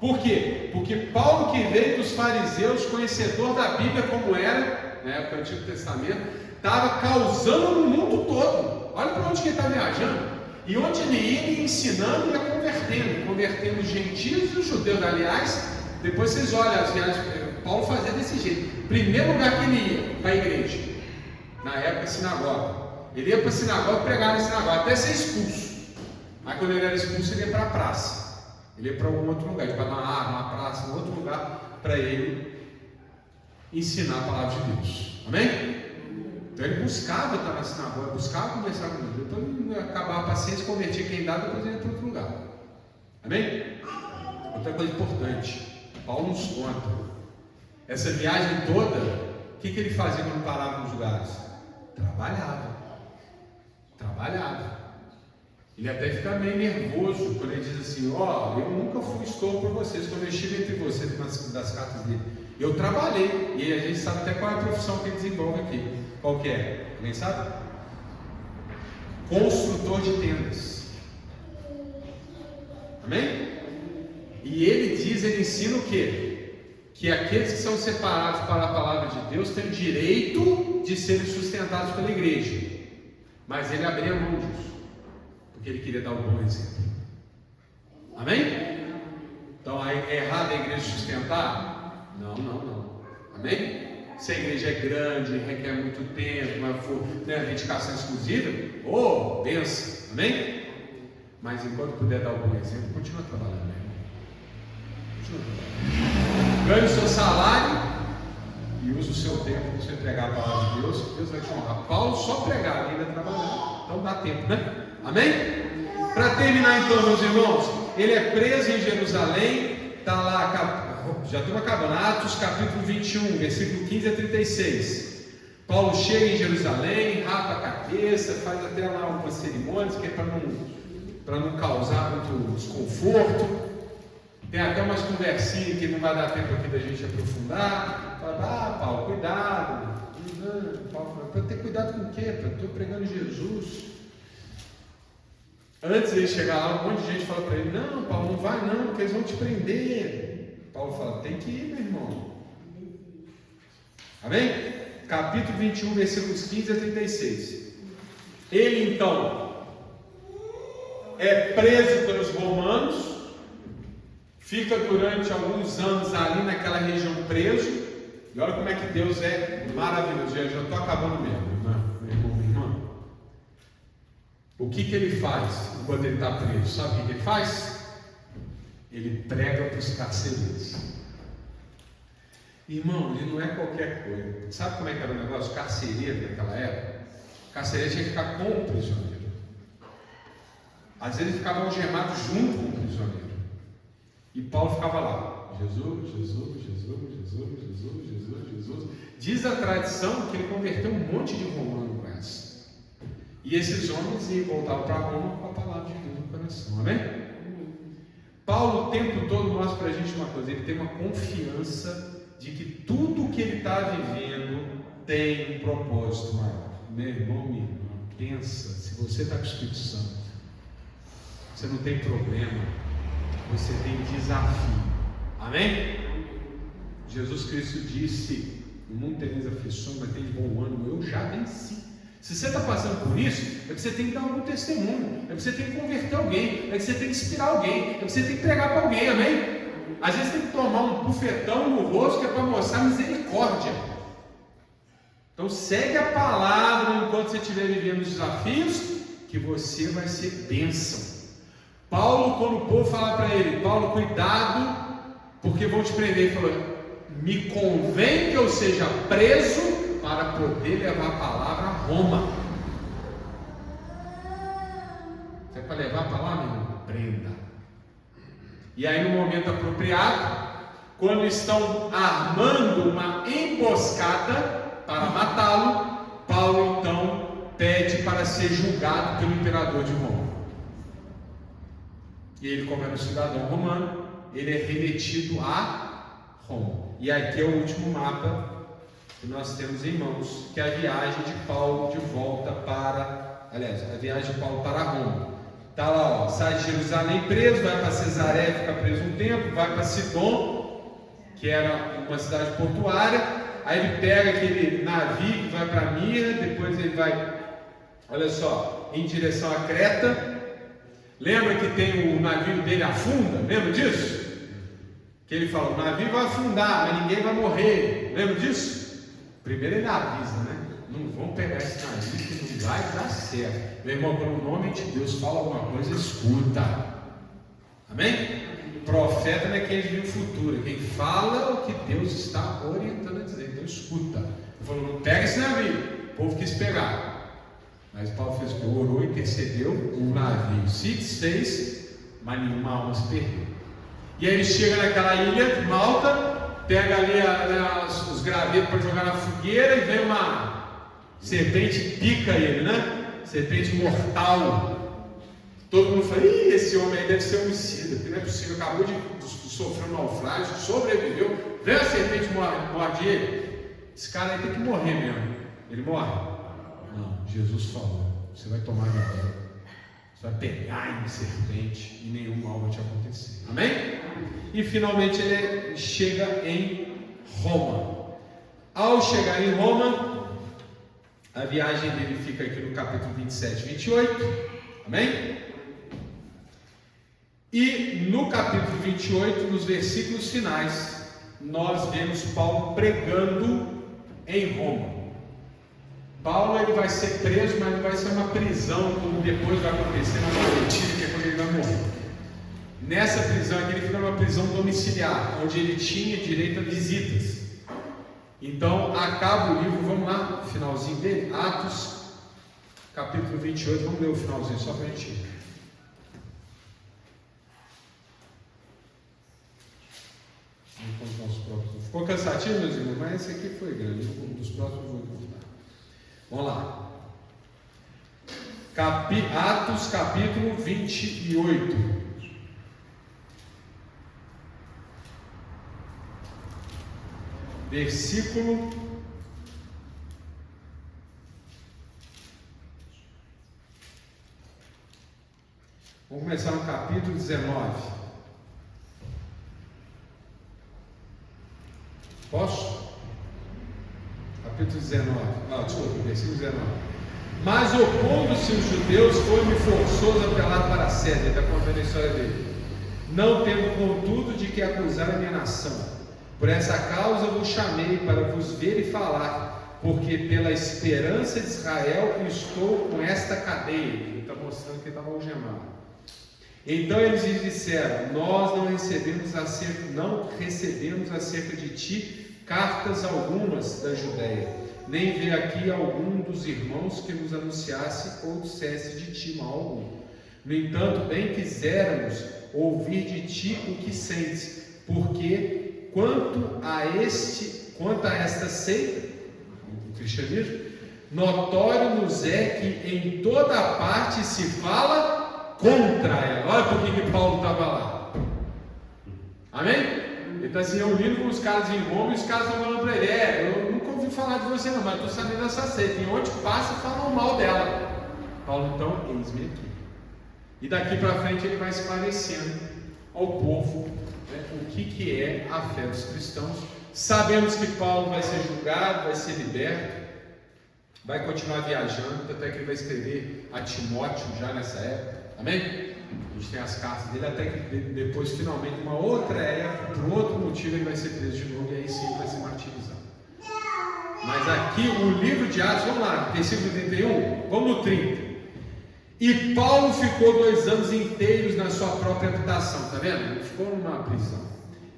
Por quê? Porque Paulo, que veio dos fariseus, conhecedor da Bíblia como era, na época do Antigo Testamento, estava causando no mundo todo. Olha para onde que ele está viajando. E onde ele ia ensinando e ia convertendo os gentios e os judeus. Aliás, depois vocês olham as viagens, Paulo fazia desse jeito. Primeiro lugar que ele ia, para a igreja. Na época, sinagoga. Ele ia para a sinagoga, pregava na sinagoga, até ser expulso. Aí quando ele era expulso, ele ia para a praça. Ele ia para um outro lugar, para uma praça, um outro lugar, para ele ensinar a palavra de Deus. Amém? Então ele buscava estar na sinagoga, buscava conversar com Deus. Depois ele acabava a paciência, convertia quem dava, depois ele ia para outro lugar. Amém? Outra coisa importante, Paulo nos conta. Essa viagem toda, o que ele fazia quando parava nos lugares? Trabalhava. Ele até fica meio nervoso quando ele diz assim: ó, eu nunca estou por vocês. Quando eu estive entre vocês, nas das cartas dele, Eu trabalhei, e a gente sabe até qual é a profissão que ele desenvolve aqui. Qual que é? Alguém sabe? Construtor de tendas. Amém? E ele ensina o quê? Que aqueles que são separados para a palavra de Deus têm o direito de serem sustentados pela igreja. Mas ele abria mão disso, porque ele queria dar um bom exemplo. Amém? Então é errado a igreja sustentar? Não. Amém? Se a igreja é grande, requer muito tempo, mas for dedicação exclusiva, benção. Amém? Mas enquanto puder dar um bom exemplo, continua trabalhando. Ganhe o seu salário e use o seu tempo para você pregar a palavra de Deus. Deus vai te honrar. Paulo só pregava e ainda trabalhava. Então dá tempo, né? Amém? Para terminar então, meus irmãos, ele é preso em Jerusalém. Está lá, já estamos acabando. Atos capítulo 21, versículo 15 a 36. Paulo chega em Jerusalém, rapa a cabeça, faz até lá algumas cerimônias, que é para não causar muito desconforto. Tem até umas conversinhas que não vai dar tempo aqui da gente aprofundar. Fala, Paulo, cuidado. Paulo fala, para ter cuidado com o quê? Eu estou pregando Jesus. Antes de ele chegar lá, um monte de gente fala para ele, não, Paulo, não vai não, porque eles vão te prender. Paulo fala, tem que ir, meu irmão. Amém? Capítulo 21, versículos 15 a 36. Ele então é preso pelos romanos, fica durante alguns anos ali naquela região preso. E olha como é que Deus é maravilhoso. Já estou acabando mesmo, meu irmão, minha irmã. O que ele faz enquanto ele está preso? Sabe o que ele faz? Ele prega para os carcereiros. Irmão, ele não é qualquer coisa. Sabe como é que era o negócio? Carcereiro naquela época. O carcereiro tinha que ficar com o prisioneiro. Às vezes ele ficava algemado junto com o prisioneiro. E Paulo ficava lá. Jesus. Diz a tradição que ele converteu um monte de romano com essa. E esses homens iam voltar para Roma com a palavra de Deus no coração. Amém? Paulo o tempo todo mostra para a gente uma coisa. Ele tem uma confiança de que tudo que ele está vivendo tem um propósito maior. Meu irmão, minha irmã, pensa. Se você está com o Espírito Santo, você não tem problema. Você tem desafio. Amém? Jesus Cristo disse: no mundo tereis aflições, mas tem de bom ânimo, eu já venci. Se você está passando por isso, é que você tem que dar algum testemunho, é que você tem que converter alguém, é que você tem que inspirar alguém, é que você tem que pregar para alguém, amém? Às vezes tem que tomar um bufetão no rosto que é para mostrar misericórdia. Então segue a palavra enquanto você estiver vivendo os desafios, que você vai ser bênção. Paulo, quando o povo fala para ele, Paulo, cuidado, porque vão te prender, ele falou, me convém que eu seja preso para poder levar a palavra a Roma. Você é para levar a palavra, meu irmão? Prenda. E aí no momento apropriado, quando estão armando uma emboscada para matá-lo, Paulo então pede para ser julgado pelo imperador de Roma. E ele, como era um cidadão romano, ele é remetido a Roma. E aqui é o último mapa que nós temos em mãos, que é a viagem de Paulo de volta para, a viagem de Paulo para Roma. Está lá, sai de Jerusalém preso, vai para Cesareia, fica preso um tempo, vai para Sidom, que era uma cidade portuária. Aí ele pega aquele navio que vai para Mira, depois ele vai, em direção a Creta. Lembra que tem o navio dele afunda? Lembra disso? Que ele fala, o navio vai afundar, mas ninguém vai morrer. Lembra disso? Primeiro ele avisa, né? Não vão pegar esse navio que não vai dar certo. Meu irmão, quando o nome de Deus fala alguma coisa, escuta. Amém? Profeta não é quem vive o futuro, é quem fala o que Deus está orientando a dizer. Então escuta. Ele falou, não pega esse navio. O povo quis pegar. Mas Paulo fez o que? Orou, intercedeu, o navio se desfez, mas nenhuma alma se perdeu. E aí ele chega naquela ilha de Malta, pega ali os gravetos para jogar na fogueira e vem uma serpente, pica ele, né? Serpente mortal. Todo mundo fala, esse homem aí deve ser homicida, porque não é possível, acabou de sofreu um naufrágio, sobreviveu, veio a serpente morde ele. Esse cara aí tem que morrer mesmo. Ele morre? Não, Jesus falou: você vai tomar veneno, você vai pegar em serpente e nenhum mal vai te acontecer. Amém? E finalmente ele chega em Roma. Ao chegar em Roma, a viagem dele fica aqui no capítulo 27 e 28. Amém? E no capítulo 28, nos versículos finais, nós vemos Paulo pregando em Roma. Paulo ele vai ser preso, mas não vai ser uma prisão como depois vai acontecer na Valentina, que é quando ele vai morrer. Nessa prisão aqui ele fica numa prisão domiciliar, onde ele tinha direito a visitas. Então acaba o livro, vamos lá, finalzinho dele, Atos, capítulo 28, vamos ler o finalzinho só para a gente ir. Ficou cansativo, meus irmãos, mas esse aqui foi grande, um dos próximos eu vou contar. Vamos lá. Atos capítulo 28. Versículo 1. Vamos começar no capítulo 19. Posso? Capítulo 19. Desculpa, versículo 19. Mas opondo-se os judeus, foi-me forçoso apelar para César. Está contando a história dele. Não tendo contudo de que acusar a minha nação. Por essa causa vos chamei para vos ver e falar, porque pela esperança de Israel estou com esta cadeia. Ele está mostrando que ele estava algemado. Então eles lhes disseram: nós não recebemos acerca de ti cartas algumas da Judéia, nem veio aqui algum dos irmãos que nos anunciasse ou dissesse de ti mal algum. No entanto, bem quiséramos ouvir de ti o que sentes, porque quanto a esta seita, o cristianismo, notório nos é que em toda parte se fala contra ela. Olha por que Paulo estava lá. Amém? Ele está se reunindo com os caras em Roma e os caras estão falando para ele: eu nunca ouvi falar de você não, mas estou sabendo dessa seita, e onde passa falam mal dela. Paulo, então, eis-me aqui. E daqui para frente ele vai esclarecendo ao povo, né, o que é a fé dos cristãos. Sabemos que Paulo vai ser julgado, vai ser liberto, vai continuar viajando, até que ele vai escrever a Timóteo já nessa época. Amém? A gente tem as cartas dele, até que depois, finalmente, uma outra época, por outro motivo, ele vai ser preso de novo, e aí sim vai ser martirizado. Mas aqui, o livro de Atos, vamos lá, versículo 31, vamos no 30. E Paulo ficou 2 anos inteiros na sua própria habitação, está vendo? Ele ficou numa prisão,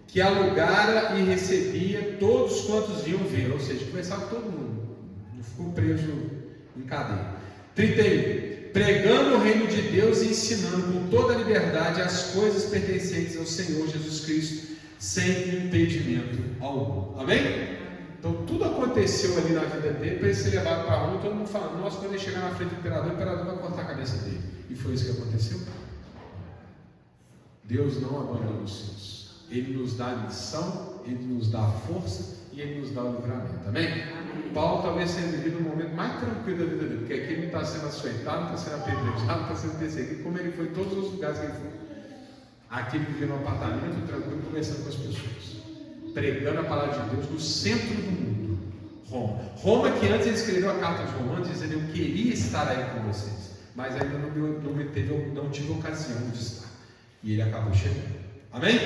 que alugara e recebia todos quantos vinham ver, ou seja, conversava com todo mundo, não ficou preso em cadeia. 31. Pregando o reino de Deus e ensinando com toda a liberdade as coisas pertencentes ao Senhor Jesus Cristo, sem impedimento algum. Amém? Então tudo aconteceu ali na vida dele para ele ser levado para Roma. Todo mundo falando: nossa, quando ele chegar na frente do imperador, o imperador vai cortar a cabeça dele. E foi isso que aconteceu. Deus não abandona os seus. Ele nos dá a missão, ele nos dá a força e ele nos dá o livramento. Amém? Paulo talvez tenha vivido um momento mais tranquilo da vida dele, porque aqui ele não está sendo açoitado, não está sendo apedrejado, não está sendo perseguido, como ele foi em todos os lugares que ele foi. Aqui ele vivia num apartamento tranquilo, conversando com as pessoas, pregando a palavra de Deus no centro do mundo. Roma que antes ele escreveu a carta aos Romanos dizendo: eu queria estar aí com vocês, mas ainda não tive ocasião de estar. E ele acabou chegando. Amém?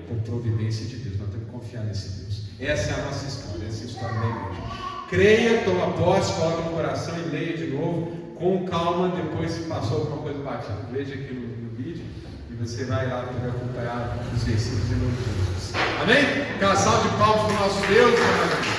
Por providência de Deus. Nós temos que confiar nesse Deus. Essa é a nossa história, essa é a história da igreja. Creia, toma posse, coloque no coração e leia de novo com calma. Depois, se passou alguma coisa batida, veja aqui no vídeo e você vai lá para acompanhar os versículos em nome de Jesus. Amém? Aquela salva de palmas para o nosso Deus.